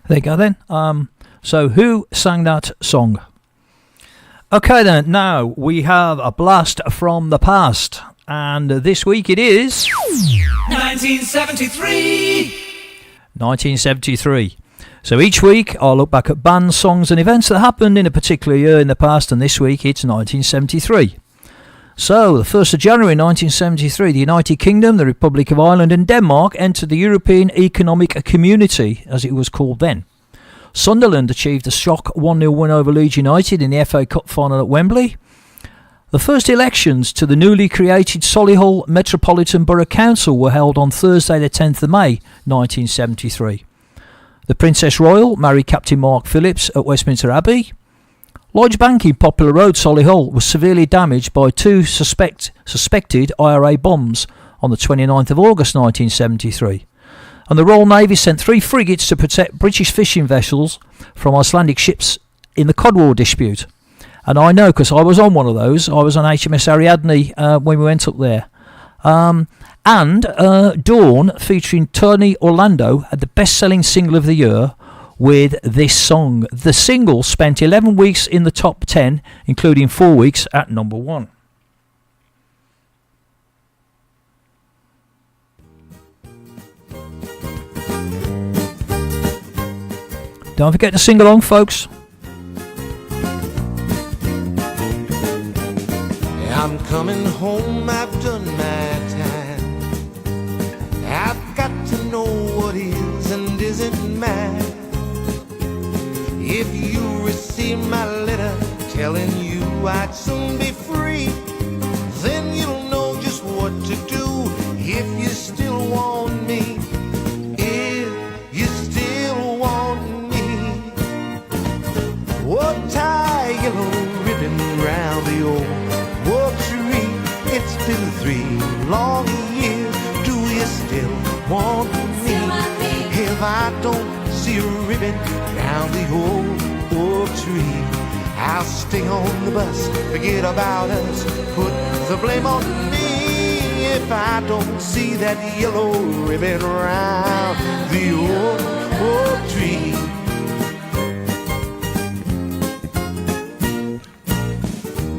There you go then. So who sang that song? Okay then, now we have a blast from the past. And this week it is... 1973! 1973. So each week I'll look back at bands, songs and events that happened in a particular year in the past, and this week it's 1973. So, the 1st of January 1973, the United Kingdom, the Republic of Ireland and Denmark entered the European Economic Community, as it was called then. Sunderland achieved a shock 1-0 win over Leeds United in the FA Cup final at Wembley. The first elections to the newly created Solihull Metropolitan Borough Council were held on Thursday the 10th of May 1973. The Princess Royal married Captain Mark Phillips at Westminster Abbey. Lodge Bank in Popular Road, Solihull, was severely damaged by two suspected IRA bombs on the 29th of August 1973. And the Royal Navy sent 3 frigates to protect British fishing vessels from Icelandic ships in the Cod War dispute. And I know because I was on one of those. I was on HMS Ariadne when we went up there. And Dawn, featuring Tony Orlando, had the best-selling single of the year with this song. The single spent 11 weeks in the top 10, including 4 weeks at number 1. Don't forget to sing along, folks. I'm coming home, I've done my time. I've got to know what is and isn't mine. If you receive my letter telling you I'd soon be free, then you'll know just what to do if you still want me. If you still want me. Oh, tie a yellow ribbon round the old oak tree. It's been 3 long years. Do you still want me? If I don't see a ribbon round the old oak tree, I'll stay on the bus, forget about us, put the blame on me. If I don't see that yellow ribbon round the old oak tree.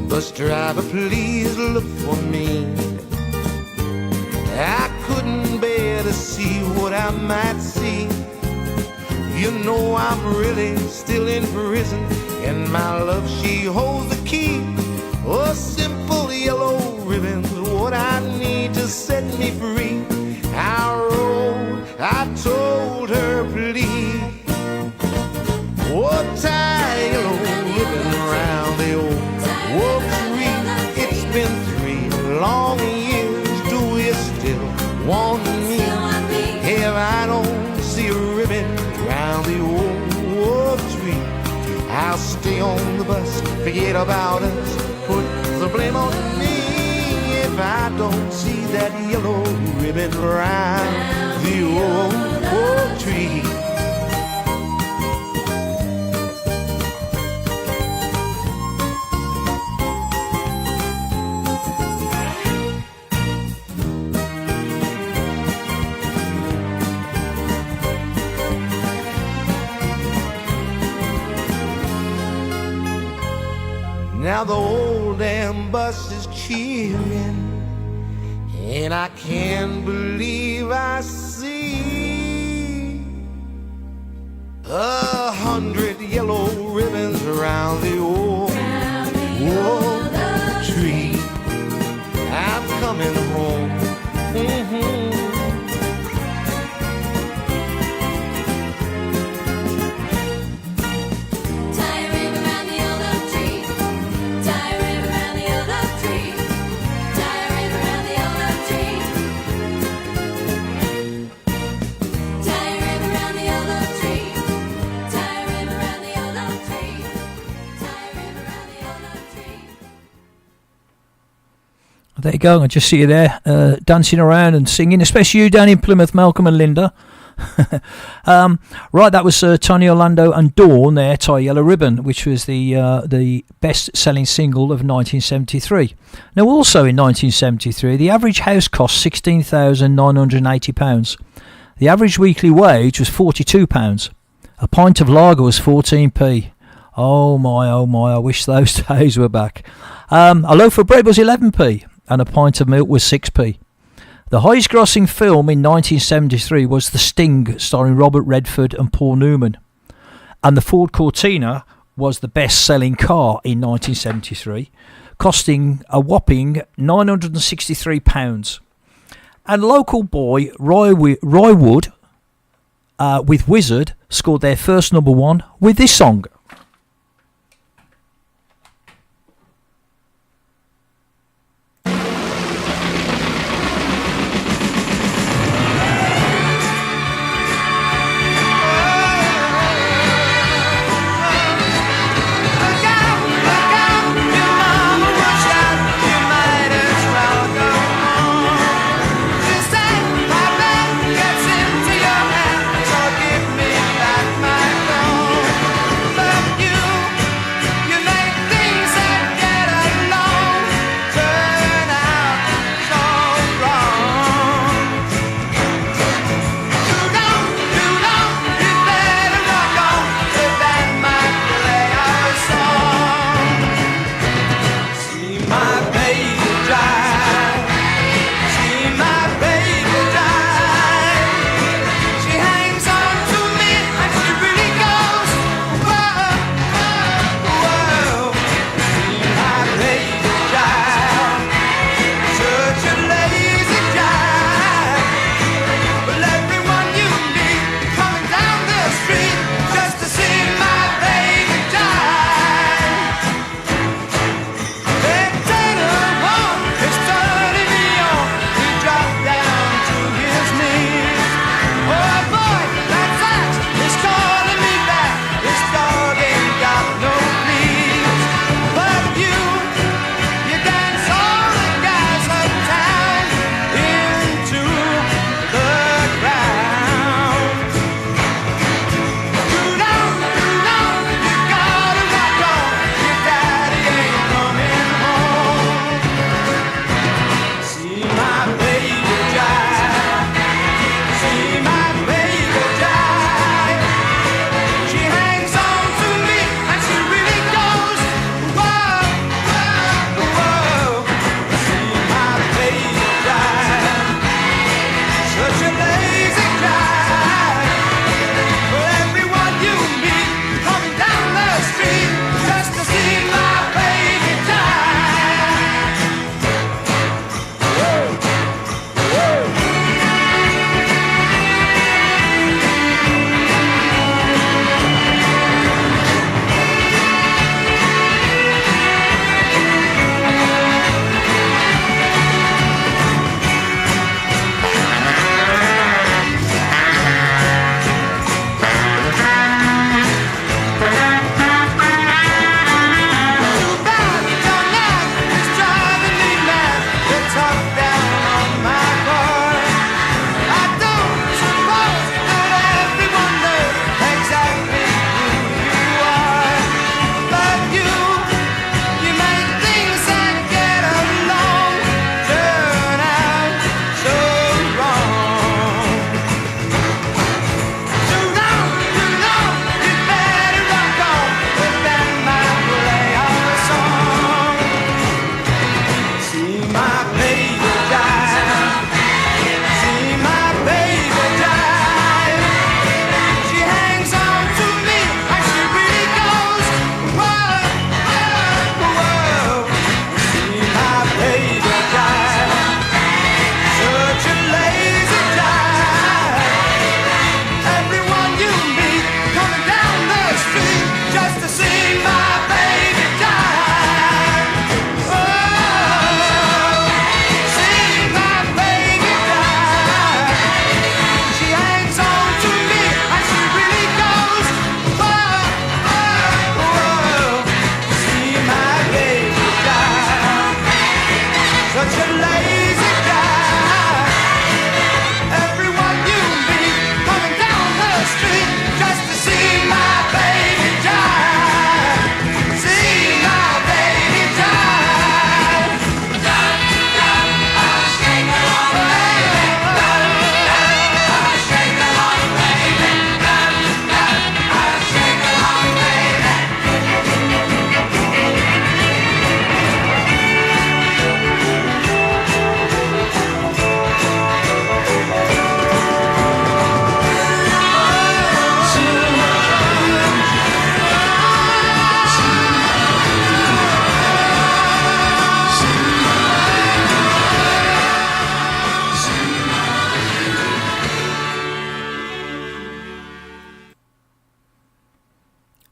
Bus driver, please look for me. I couldn't bear to see what I might see. You know I'm really still in prison, and my love, she holds the key. Oh, simple yellow ribbon's what I need to set me free. I wrote, I told her, please. Oh, tie a yellow ribbon around the old oak tree. It's been 3 long years. Do you still want me? If I don't see a ribbon round the old oak tree, I'll stay on the bus, forget about us, put the blame on me. If I don't see that yellow ribbon round the old oak tree. Now the old damn bus is cheering, and I can't believe I see 100 yellow ribbons around the old oak tree. I'm coming home. There you go. I just see you there dancing around and singing, especially you down in Plymouth, Malcolm and Linda. Right, that was Tony Orlando and Dawn there, Tie Yellow Ribbon, which was the best-selling single of 1973. Now, also in 1973, the average house cost £16,980. The average weekly wage was £42. A pint of lager was 14p. Oh my, I wish those days were back. A loaf of bread was 11p. And a pint of milk was 6p. The highest grossing film in 1973 was The Sting, starring Robert Redford and Paul Newman. And the Ford Cortina was the best-selling car in 1973, costing a whopping £963. And local boy Roy Wood with Wizard scored their first number 1 with this song.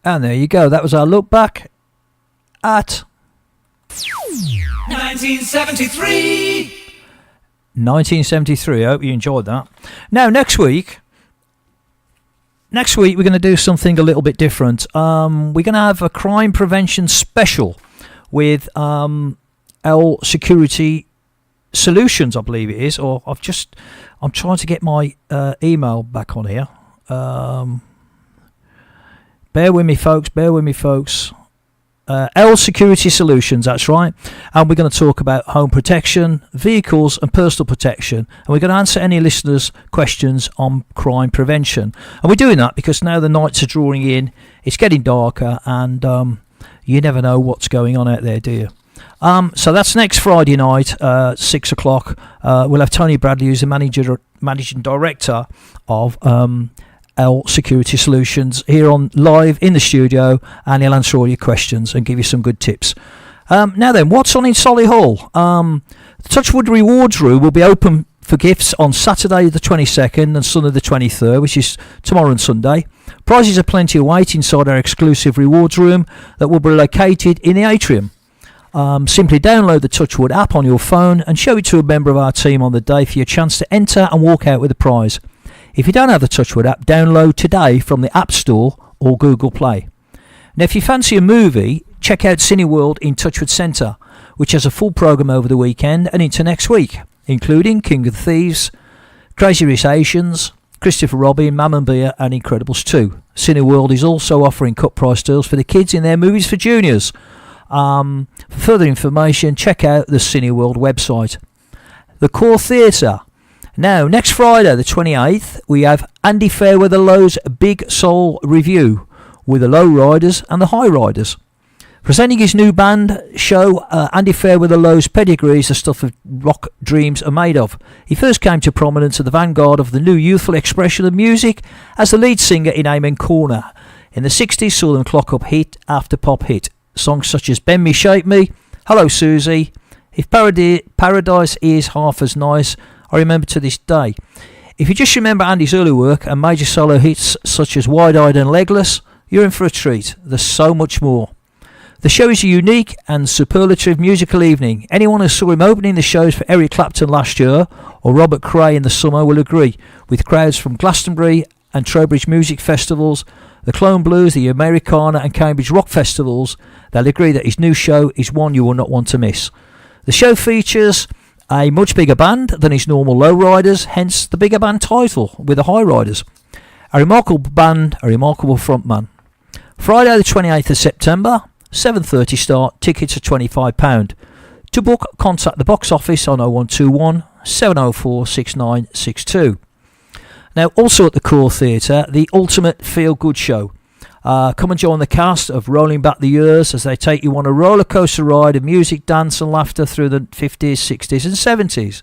And there you go. That was our look back at 1973. 1973. I hope you enjoyed that. Now, next week we're going to do something a little bit different. We're going to have a crime prevention special with L Security Solutions, I believe it is. Or I'm trying to get my email back on here. Bear with me, folks. L Security Solutions, that's right. And we're going to talk about home protection, vehicles and personal protection. And we're going to answer any listeners' questions on crime prevention. And we're doing that because now the nights are drawing in, it's getting darker, and you never know what's going on out there, do you? So that's next Friday night, 6 o'clock. We'll have Tony Bradley, who's the managing director of L Security Solutions, here on live in the studio, and he'll answer all your questions and give you some good tips. Now then, what's on in Solihull? The Touchwood Rewards Room will be open for gifts on Saturday the 22nd and Sunday the 23rd, which is tomorrow and Sunday. Prizes are plenty await inside our exclusive rewards room that will be located in the atrium. Simply download the Touchwood app on your phone and show it to a member of our team on the day for your chance to enter and walk out with a prize. If you don't have the Touchwood app, download today from the App Store or Google Play. Now, if you fancy a movie, check out Cineworld in Touchwood Centre, which has a full programme over the weekend and into next week, including King of the Thieves, Crazy Rich Asians, Christopher Robin, Mammon Beer and Incredibles 2. Cineworld is also offering cut price deals for the kids in their movies for juniors. For further information, check out the Cineworld website. The Core Theatre. Now, next Friday, the 28th, we have Andy Fairweather-Lowe's Big Soul Review with the Low Riders and the High Riders. Presenting his new band show, Andy Fairweather-Lowe's pedigree is the stuff of rock dreams are made of. He first came to prominence at the vanguard of the new youthful expression of music as the lead singer in Amen Corner. In the 60s, saw them clock up hit after pop hit. Songs such as Bend Me, Shape Me, Hello Susie, If Paradise Is Half As Nice, I remember to this day. If you just remember Andy's early work and major solo hits such as Wide Eyed and Legless, you're in for a treat. There's so much more. The show is a unique and superlative musical evening. Anyone who saw him opening the shows for Eric Clapton last year or Robert Cray in the summer will agree, with crowds from Glastonbury and Trowbridge music festivals, the Clone Blues, the Americana and Cambridge rock festivals, they'll agree that his new show is one you will not want to miss. The show features a much bigger band than his normal Lowriders, hence the bigger band title with the High Riders. A remarkable band, a remarkable frontman. Friday the 28th of September, 7:30 start, tickets are £25. To book, contact the box office on 0121 704 6962. Now, also at the Core Theatre, the Ultimate Feel Good Show. Come and join the cast of Rolling Back the Years as they take you on a roller coaster ride of music, dance and laughter through the 50s, 60s and 70s.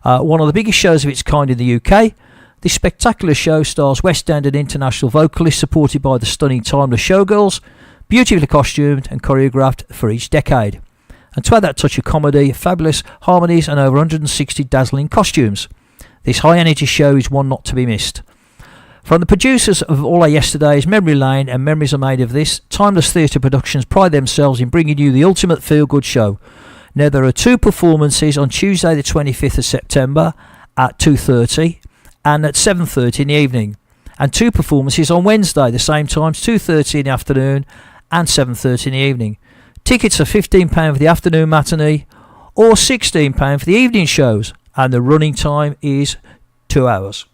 One of the biggest shows of its kind in the UK. This spectacular show stars West End and international vocalists supported by the stunning Timeless Showgirls, beautifully costumed and choreographed for each decade. And to add that touch of comedy, fabulous harmonies and over 160 dazzling costumes. This high energy show is one not to be missed. From the producers of All Our Yesterdays, Memory Lane and Memories Are Made of This, Timeless Theatre Productions pride themselves in bringing you the ultimate feel-good show. Now, there are two performances on Tuesday the 25th of September at 2:30 and at 7:30 in the evening, and two performances on Wednesday the same times, 2:30 in the afternoon and 7:30 in the evening. Tickets are £15 for the afternoon matinee or £16 for the evening shows, and the running time is 2 hours.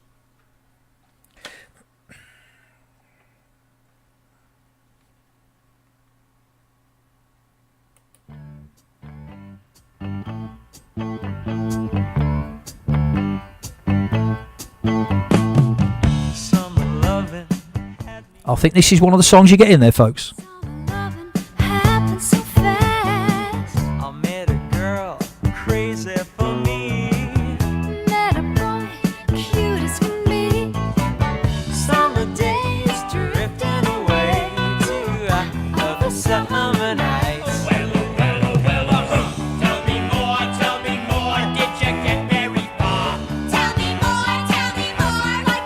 I think this is one of the songs you get in there, folks. I met a girl crazy for me. Met a boy cute as can be. Summer days drifting away to other summer nights. Tell me more, did you get very far? Tell me more, like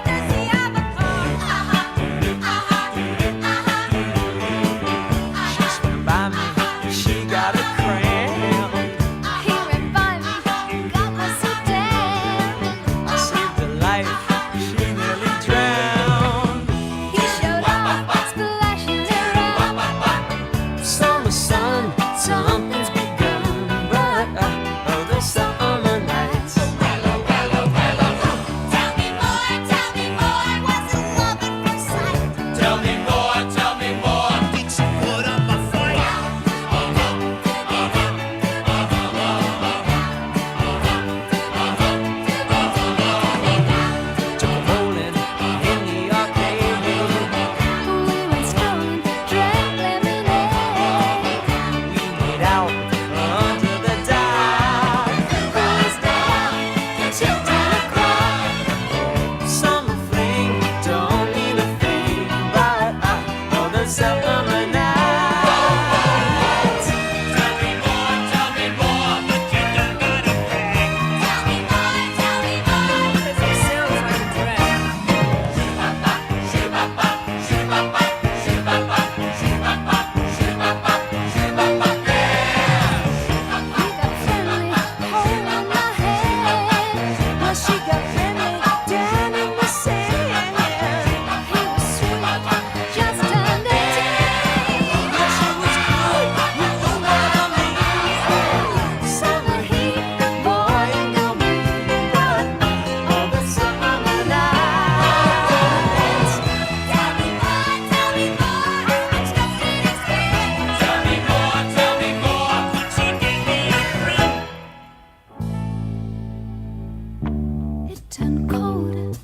does he have a car? summer night. Tell me more, but you don't gotta brag. Tell me more, because it sounds like a drag. She got friendly down in the sand. He was sweet, just under 10. Yeah, she was good, you know what I mean. Summer heat, boy, ain't gonna be but all the summer nights. Tell me more, I'm stuck in his head. Tell me more, she gave me a ring. It turned cold,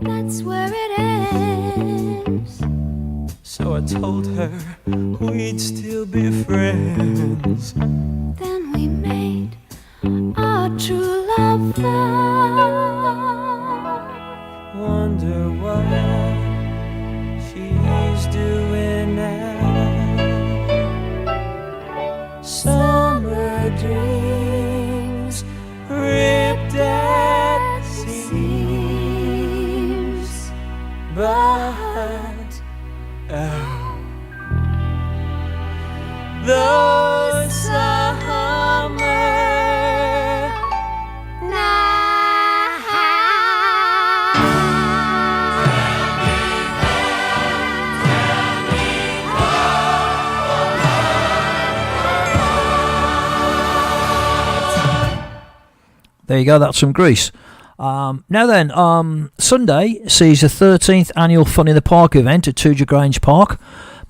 that's where it ends. So I told her we'd still be friends. Then we made our true love vow. Wonder what she's doing now. Summer dreams ripped at seams, but those summer There you go, that's from Greece. Now then, Sunday sees the 13th annual Fun in the Park event at Tudor Grange Park,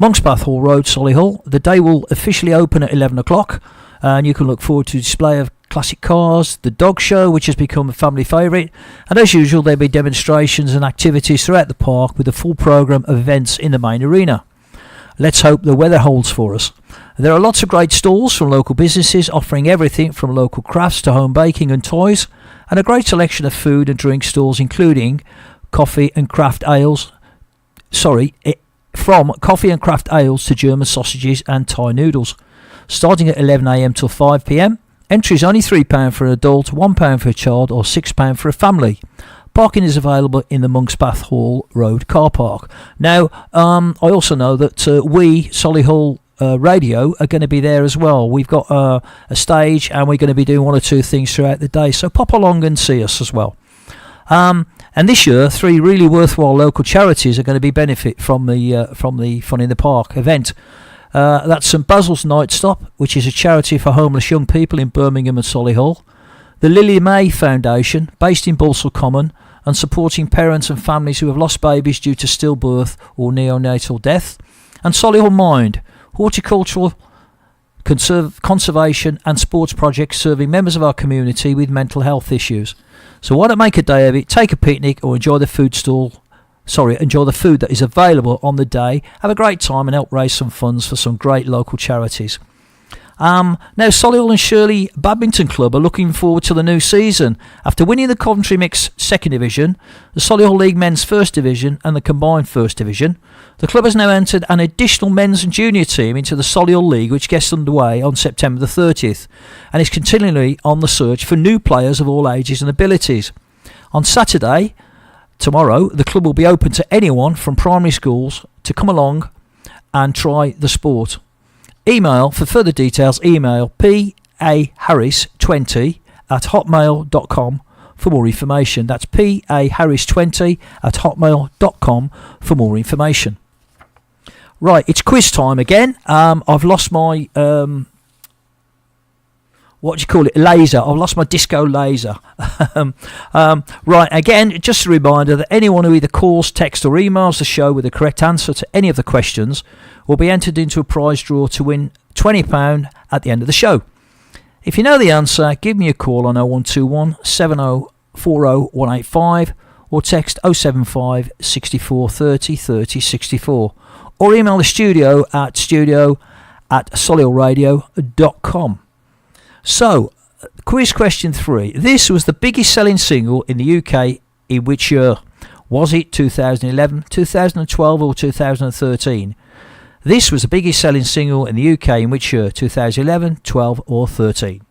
Monksbath Hall Road, Solihull. The day will officially open at 11 o'clock, and you can look forward to a display of classic cars, the dog show, which has become a family favourite, and as usual there'll be demonstrations and activities throughout the park with a full programme of events in the main arena. Let's hope the weather holds for us. There are lots of great stalls from local businesses offering everything from local crafts to home baking and toys, and a great selection of food and drink stalls including coffee and craft ales. From coffee and craft ales to German sausages and Thai noodles. Starting at 11 a.m. till 5 p.m. Entry is only £3 for an adult, £1 for a child or £6 for a family. Parking is available in the Monksbath Hall Road car park. Now, I also know that we, Solihull Radio, are going to be there as well. We've got a stage and we're going to be doing one or two things throughout the day. So pop along and see us as well. And this year, 3 really worthwhile local charities are going to be benefit from the Fun in the Park event. That's St Basil's Night Stop, which is a charity for homeless young people in Birmingham and Solihull. The Lily May Foundation, based in Balsall Common, and supporting parents and families who have lost babies due to stillbirth or neonatal death. And Solihull Mind, horticultural, conservation and sports projects serving members of our community with mental health issues. So why not make a day of it, take a picnic or enjoy the food that is available on the day, have a great time and help raise some funds for some great local charities. Now, Solihull and Shirley Badminton Club are looking forward to the new season. After winning the Coventry Mix 2nd Division, the Solihull League Men's 1st Division and the combined 1st Division, the club has now entered an additional men's and junior team into the Solihull League, which gets underway on September the 30th, and is continually on the search for new players of all ages and abilities. On Saturday, tomorrow, the club will be open to anyone from primary schools to come along and try the sport. Email for further details, email paharris20@hotmail.com for more information. That's paharris20@hotmail.com for more information. Right, it's quiz time again. I've lost my laser. I've lost my disco laser. Right, again, just a reminder that anyone who either calls, texts or emails the show with the correct answer to any of the questions will be entered into a prize draw to win £20 at the end of the show. If you know the answer, give me a call on 0121 7040 185 or text 075 64 30 30 64 or email the studio at solihullradio.com. So, quiz question 3. This was the biggest selling single in the UK in which year? Was it 2011, 2012 or 2013? This was the biggest selling single in the UK in which year? 2011, 12 or 13?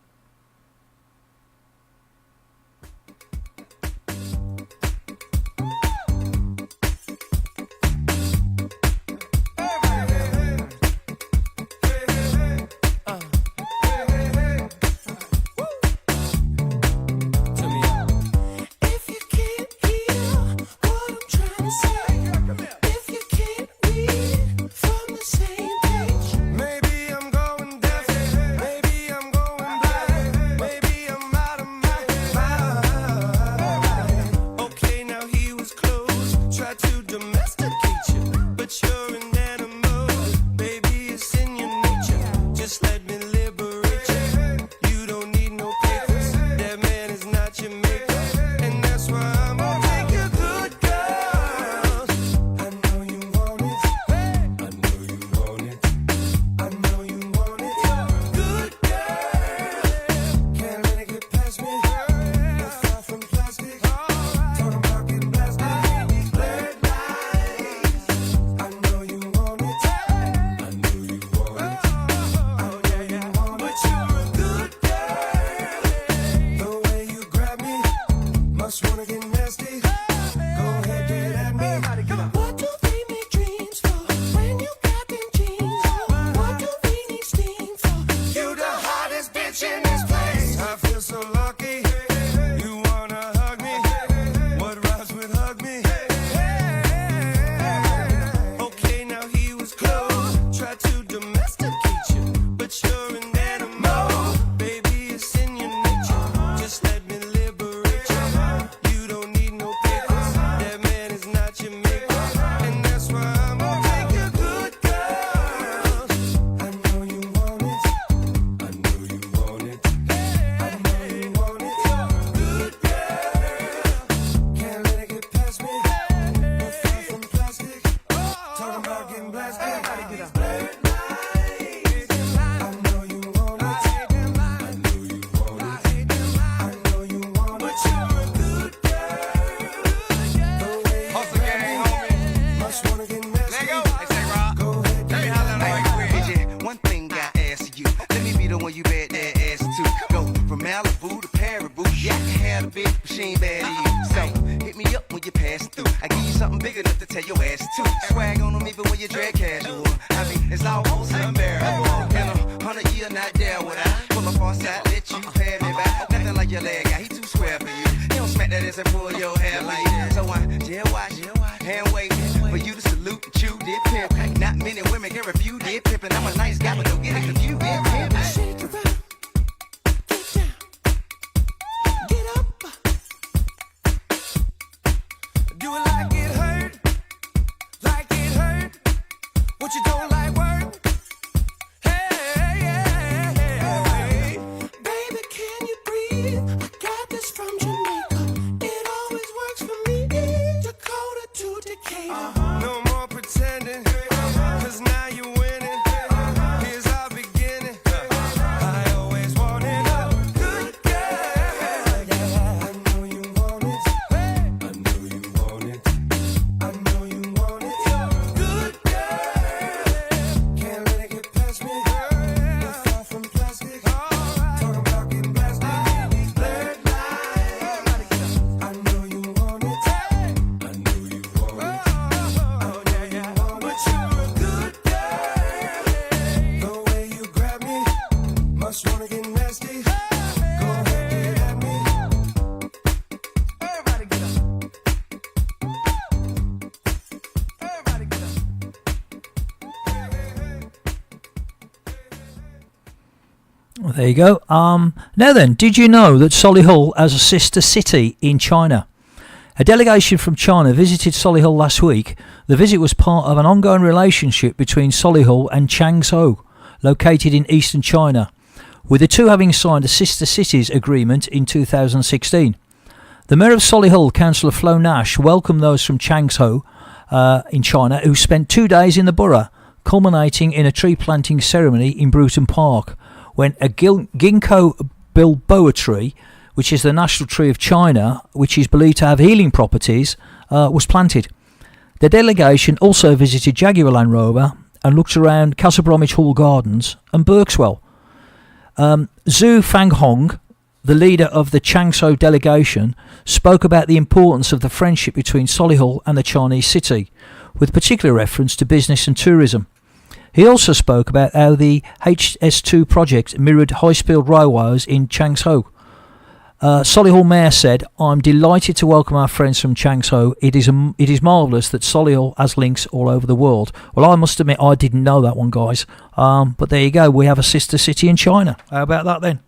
There you go. Now then, did you know that Solihull has a sister city in China? A delegation from China visited Solihull last week. The visit was part of an ongoing relationship between Solihull and Changsha, located in eastern China, with the two having signed a sister cities agreement in 2016. The Mayor of Solihull, Councillor Flo Nash, welcomed those from Changsha in China who spent 2 days in the borough, culminating in a tree planting ceremony in Bruton Park, when a ginkgo biloba tree, which is the national tree of China, which is believed to have healing properties, was planted. The delegation also visited Jaguar Land Rover and looked around Castle Bromwich Hall Gardens and Berkswell. Zhu Fanghong, the leader of the Changsha delegation, spoke about the importance of the friendship between Solihull and the Chinese city, with particular reference to business and tourism. He also spoke about how the HS2 project mirrored high-speed railways in Changsha. Solihull Mayor said, "I'm delighted to welcome our friends from Changsha. It is marvellous that Solihull has links all over the world." Well, I must admit, I didn't know that one, guys. But there you go. We have a sister city in China. How about that then?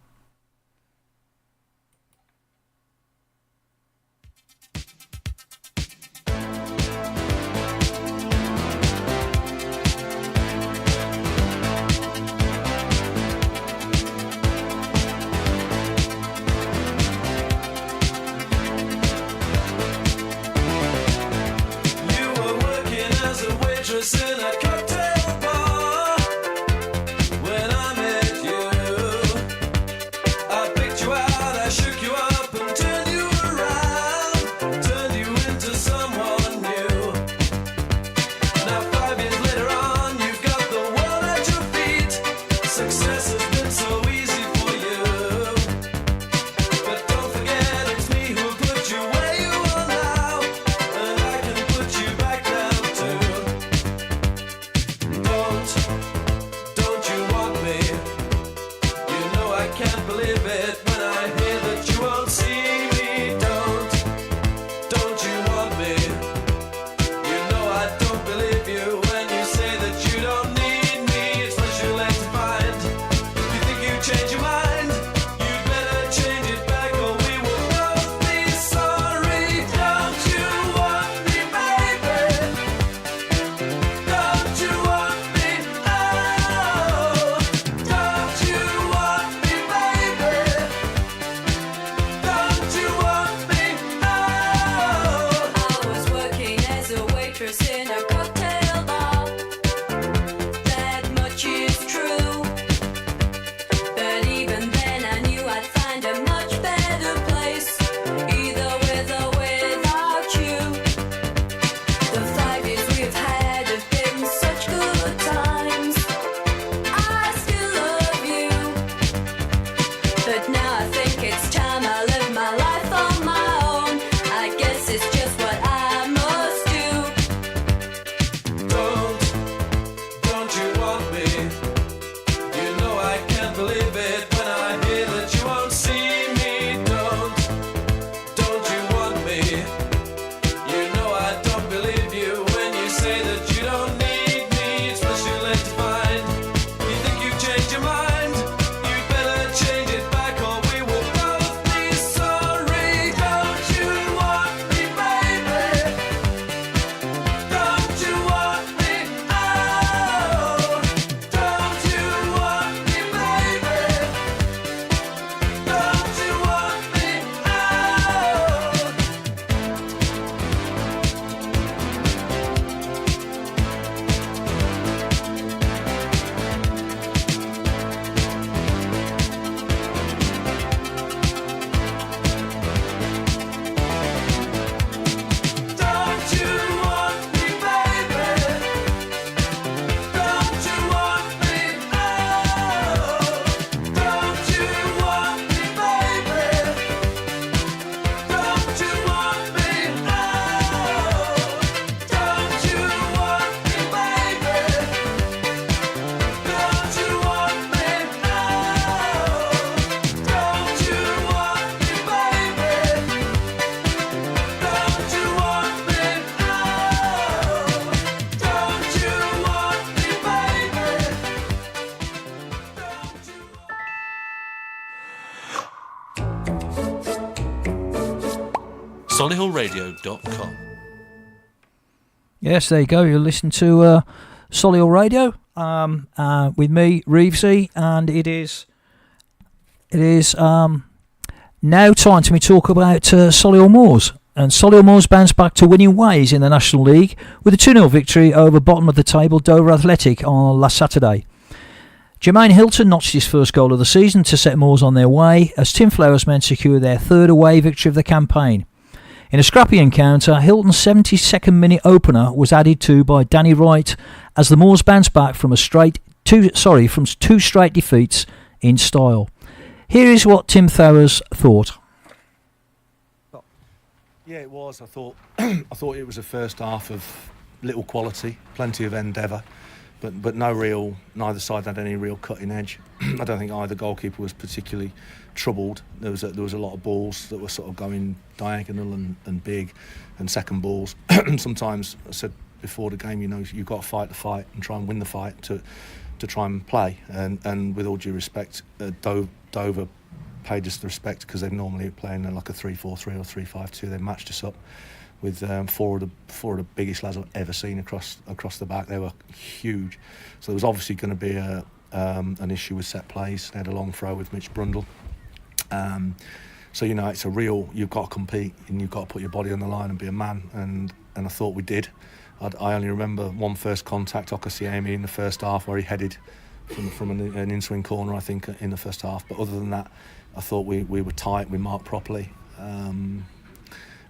In a cocktail bar when I met you, I picked you out, I shook you up and turned you around, turned you into someone new. Now 5 years later on, you've got the world at your feet. Success has been so easy for you, but don't forget it's me who put you where you are now, and I can put you back down too. Don't you want me? You know I can't believe it when I hear that you won't see me. Don't you want me? You know I don't believe you when you say that you don't need me. It's much too late to find. You think you change your mind? You better change it back or we will both be sorry. Don't you want me, baby? Don't you want me? Oh, don't you want me, baby? Don't you want me? Oh. I was working as a waitress in a cocktail bar. That much is true. But even then I knew I'd find a much better place, either with or without you. The 5 years we've had have been such good times. I still love you, but now I think it's time I live my life on my own. I guess it's just what I must do. Don't you want me? You know I can't believe it when I hear that you won't see me. Don't you want me? You know I don't believe you when you say that you don't need me. It's much too late to find. You think you've changed your mind? You better change it back or we will both be sorry. Don't you want me, baby? Don't you want me? Oh, don't you want me, baby? Don't you want me? Oh. Don't you want me, baby? Don't you want me? Oh, don't you want me, baby? Don't you want me? Oh, don't you want me, baby? Don't you want me? Oh, don't you want me, baby? Don't you want me? Oh, don't you want me, baby? Solihullradio.com. Yes, there you go. You're listening to Solihull Radio with me, Reevesy, and it is now time to me talk about Solihull Moors. And Solihull Moors bounced back to winning ways in the National League with a 2-0 victory over bottom of the table Dover Athletic on last Saturday. Jermaine Hilton notched his first goal of the season to set Moors on their way as Tim Flowers men secure their third away victory of the campaign. In a scrappy encounter, Hilton's 72nd minute opener was added to by Danny Wright as the Moors bounced back from two straight defeats in style. Here is what Tim Thowers thought. Yeah, it was. I thought it was a first half of little quality, plenty of endeavour, but neither side had any real cutting edge. I don't think either goalkeeper was particularly troubled. There was a lot of balls that were sort of going diagonal and big, and second balls. Sometimes, I said before the game, you've got to fight the fight and try and win the fight to try and play. And with all due respect, Dover paid us the respect because they're normally playing like a 3-4-3 or 3-5-2. They matched us up with four of the biggest lads I've ever seen across the back. They were huge, so there was obviously going to be an issue with set plays. They had a long throw with Mitch Brundle. So it's a real. You've got to compete and you've got to put your body on the line and be a man. And I thought we did. I only remember one first contact, Okasiemi, in the first half where he headed from an in-swing corner, I think, in the first half. But other than that, I thought we were tight. We marked properly.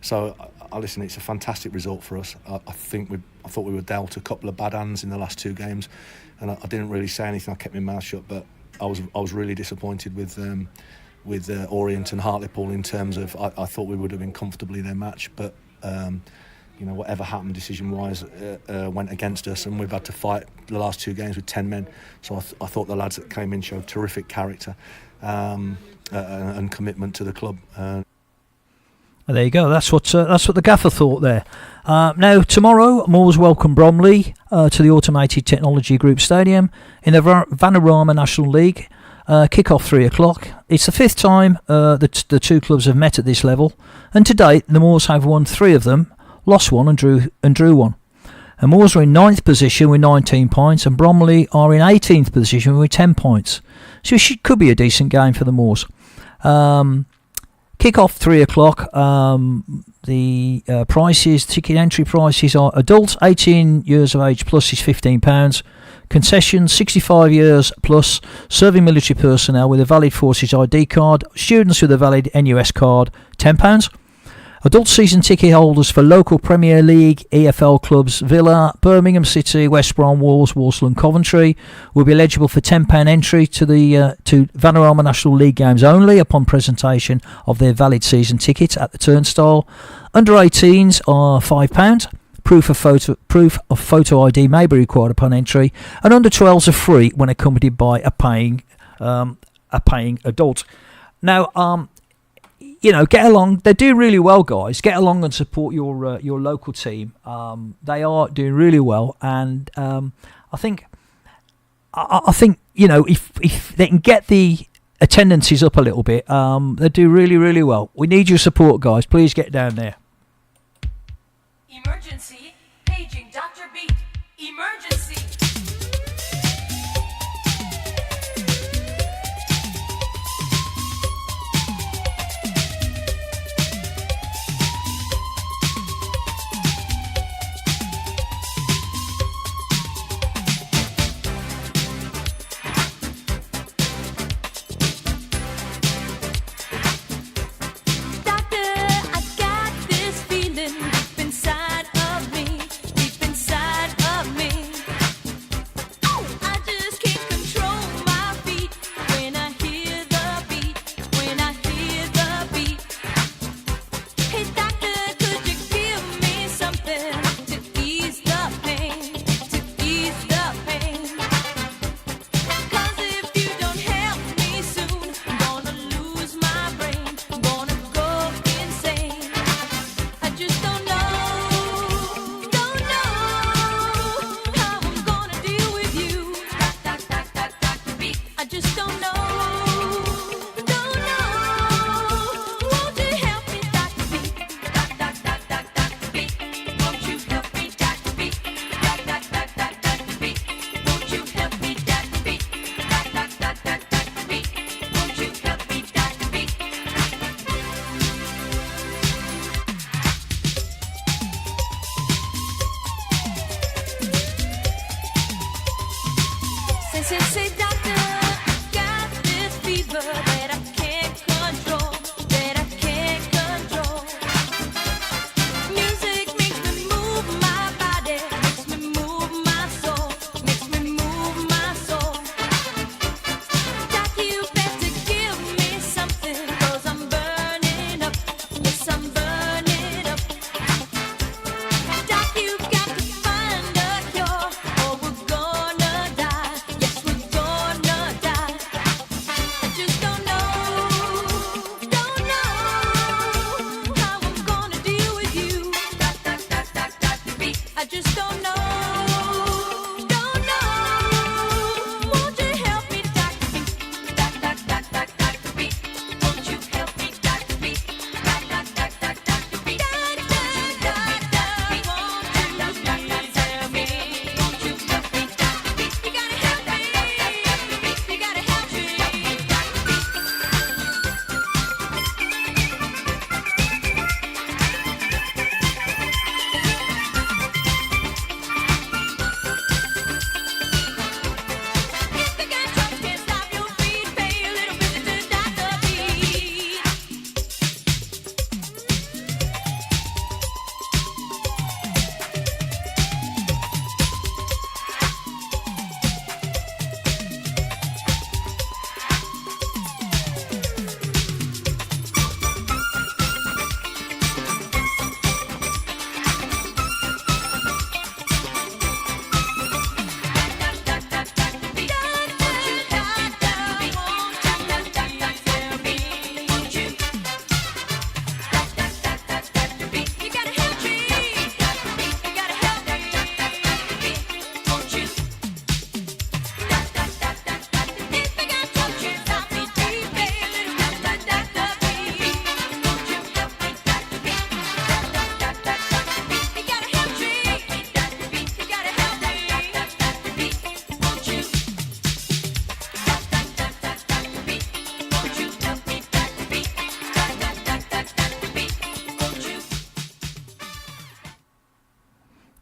So listen, it's a fantastic result for us. I thought we were dealt a couple of bad hands in the last two games, and I didn't really say anything. I kept my mouth shut, but I was really disappointed with Orient and Hartlepool in terms of I thought we would have been comfortably their match, but whatever happened decision-wise went against us, and we've had to fight the last two games with 10 men. So I thought the lads that came in showed terrific character and commitment to the club. There you go. That's what the gaffer thought there. Now tomorrow, Moors welcome Bromley to the Automated Technology Group Stadium in the Vanarama National League. Kick-off 3:00. It's the fifth time the two clubs have met at this level, and to date the Moors have won 3 of them, lost 1 and drew 1. And Moors are in 9th position with 19 points, and Bromley are in 18th position with 10 points. So it could be a decent game for the Moors. Kick-off 3:00. The prices, ticket entry prices are adults 18 years of age plus is £15. Concessions 65 years plus, serving military personnel with a valid Forces ID card, students with a valid NUS card £10. Adult season ticket holders for local Premier League EFL clubs Villa, Birmingham City, West Brom, Wolves, Walsall and Coventry will be eligible for £10 entry to Vanarama National League games only upon presentation of their valid season ticket at the turnstile. Under 18s are £5. Proof of photo ID may be required upon entry, and under 12s are free when accompanied by a paying adult. Now, get along. They do really well, guys. Get along and support your local team. They are doing really well, and I think if they can get the attendances up a little bit, they do really, really well. We need your support, guys. Please get down there. Emergency, paging Dr. Beat. Emergency.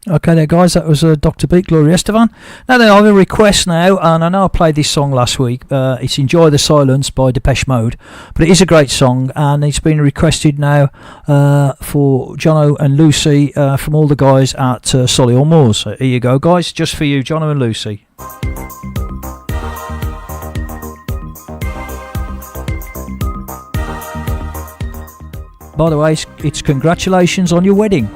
Okay there, guys, that was Dr. Beat, Gloria Estefan. Now then, I have a request now, and I know I played this song last week. It's Enjoy the Silence by Depeche Mode, but it is a great song, and it's been requested now for Jono and Lucy from all the guys at Solihull Moors. So here you go, guys, just for you, Jono and Lucy. By the way, it's congratulations on your wedding.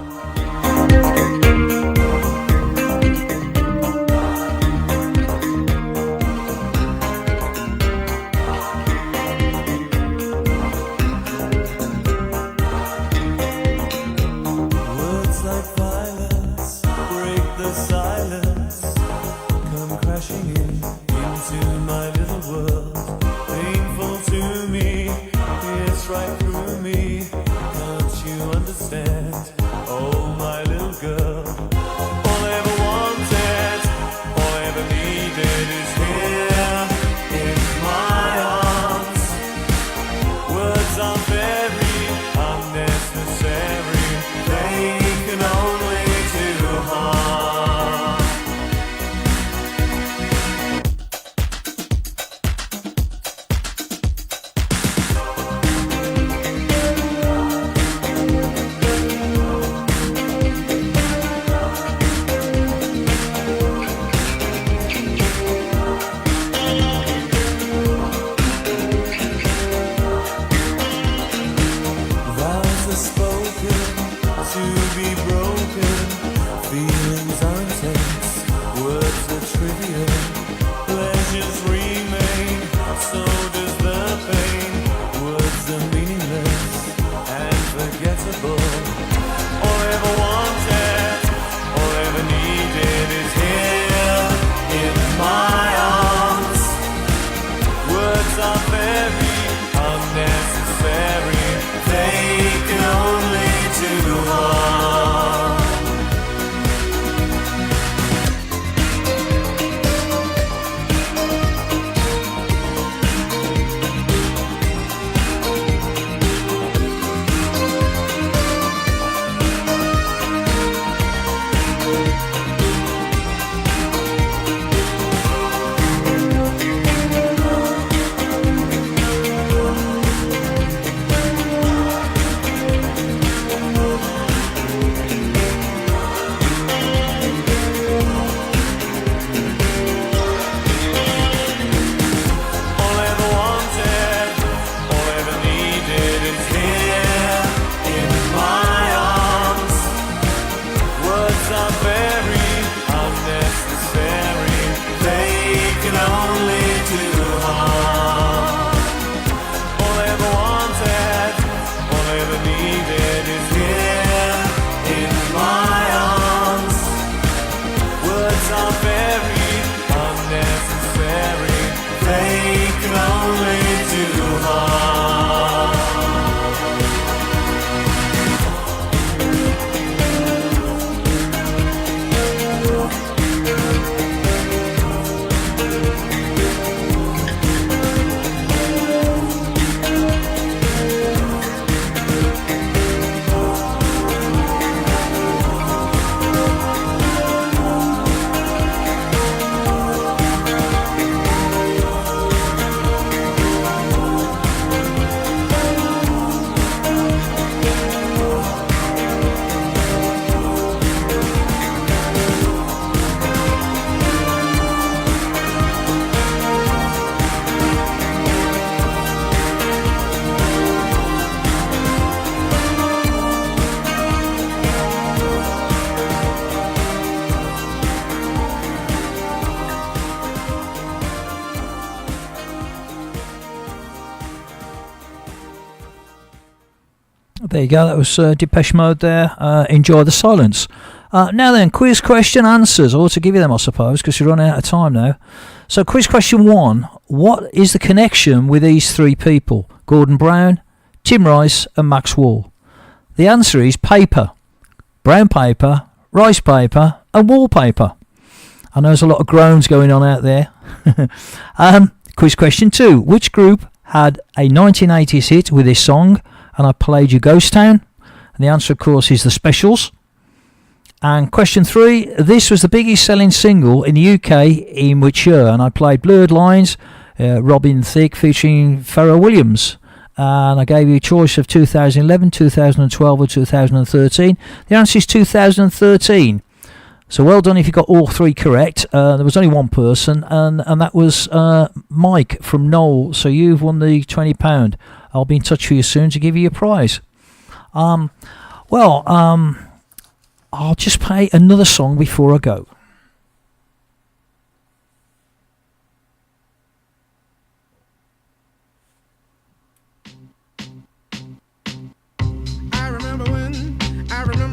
There you go, that was Depeche Mode there. Enjoy the Silence. Now then, quiz question answers. I ought to give you them, I suppose, because you're running out of time now. So quiz question 1. What is the connection with these three people? Gordon Brown, Tim Rice and Max Wall. The answer is paper. Brown paper, rice paper and wallpaper. I know there's a lot of groans going on out there. Quiz question 2. Which group had a 1980s hit with this song, And I Played You Ghost Town? And the answer, of course, is The Specials. And question 3, this was the biggest selling single in the UK in which year? And I played Blurred Lines, Robin Thicke featuring Pharrell Williams. And I gave you a choice of 2011, 2012 or 2013. The answer is 2013. So well done if you got all 3 correct. There was only one person, and that was Mike from Knoll. So you've won the £20. I'll be in touch with you soon to give you your prize. I'll just play another song before I go.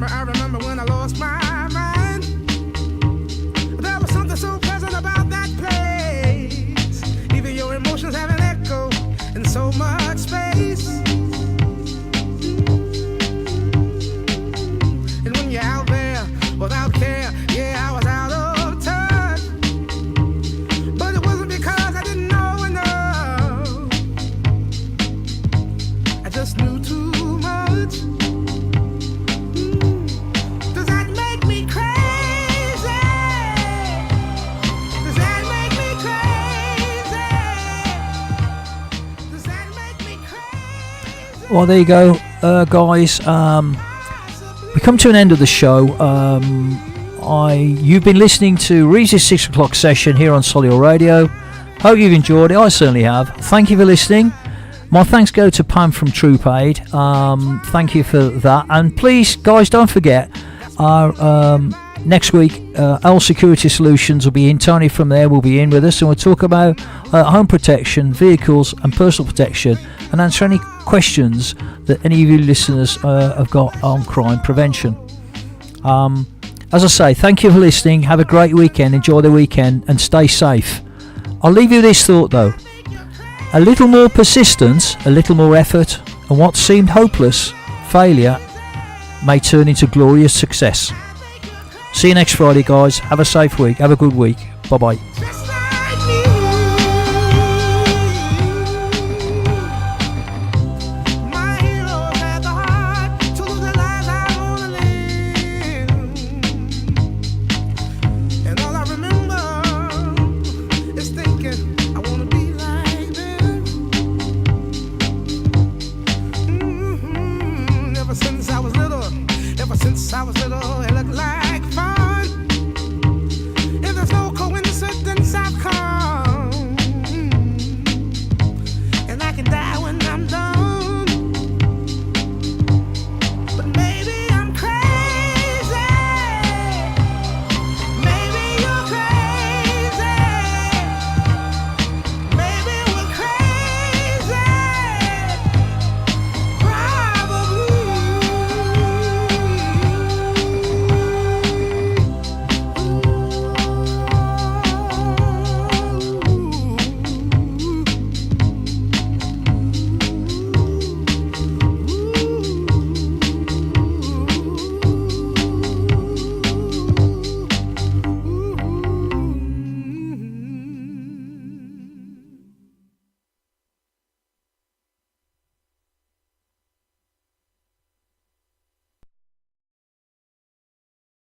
I remember when I lost my mind. There was something so pleasant about that place. Even your emotions have an echo in so much space. And when you're out there without care, yeah, I was out of touch. But it wasn't because I didn't know enough. I just knew too much. Does that make me crazy? Does that make me crazy? Does that make me crazy? Well, there you go, guys. We come to an end of the show. You've been listening to Reese's 6 o'clock session here on Solihull Radio. Hope you've enjoyed it. I certainly have. Thank you for listening. My thanks go to Pam from Troop Aid. Thank you for that. And please, guys, don't forget, next week, L Security Solutions will be in. Tony from there will be in with us, and we'll talk about home protection, vehicles and personal protection, and answer any questions that any of you listeners have got on crime prevention. As I say, thank you for listening. Have a great weekend. Enjoy the weekend and stay safe. I'll leave you with this thought though. A little more persistence, a little more effort, and what seemed hopeless failure may turn into glorious success. See you next Friday, guys. Have a safe week. Have a good week. Bye-bye.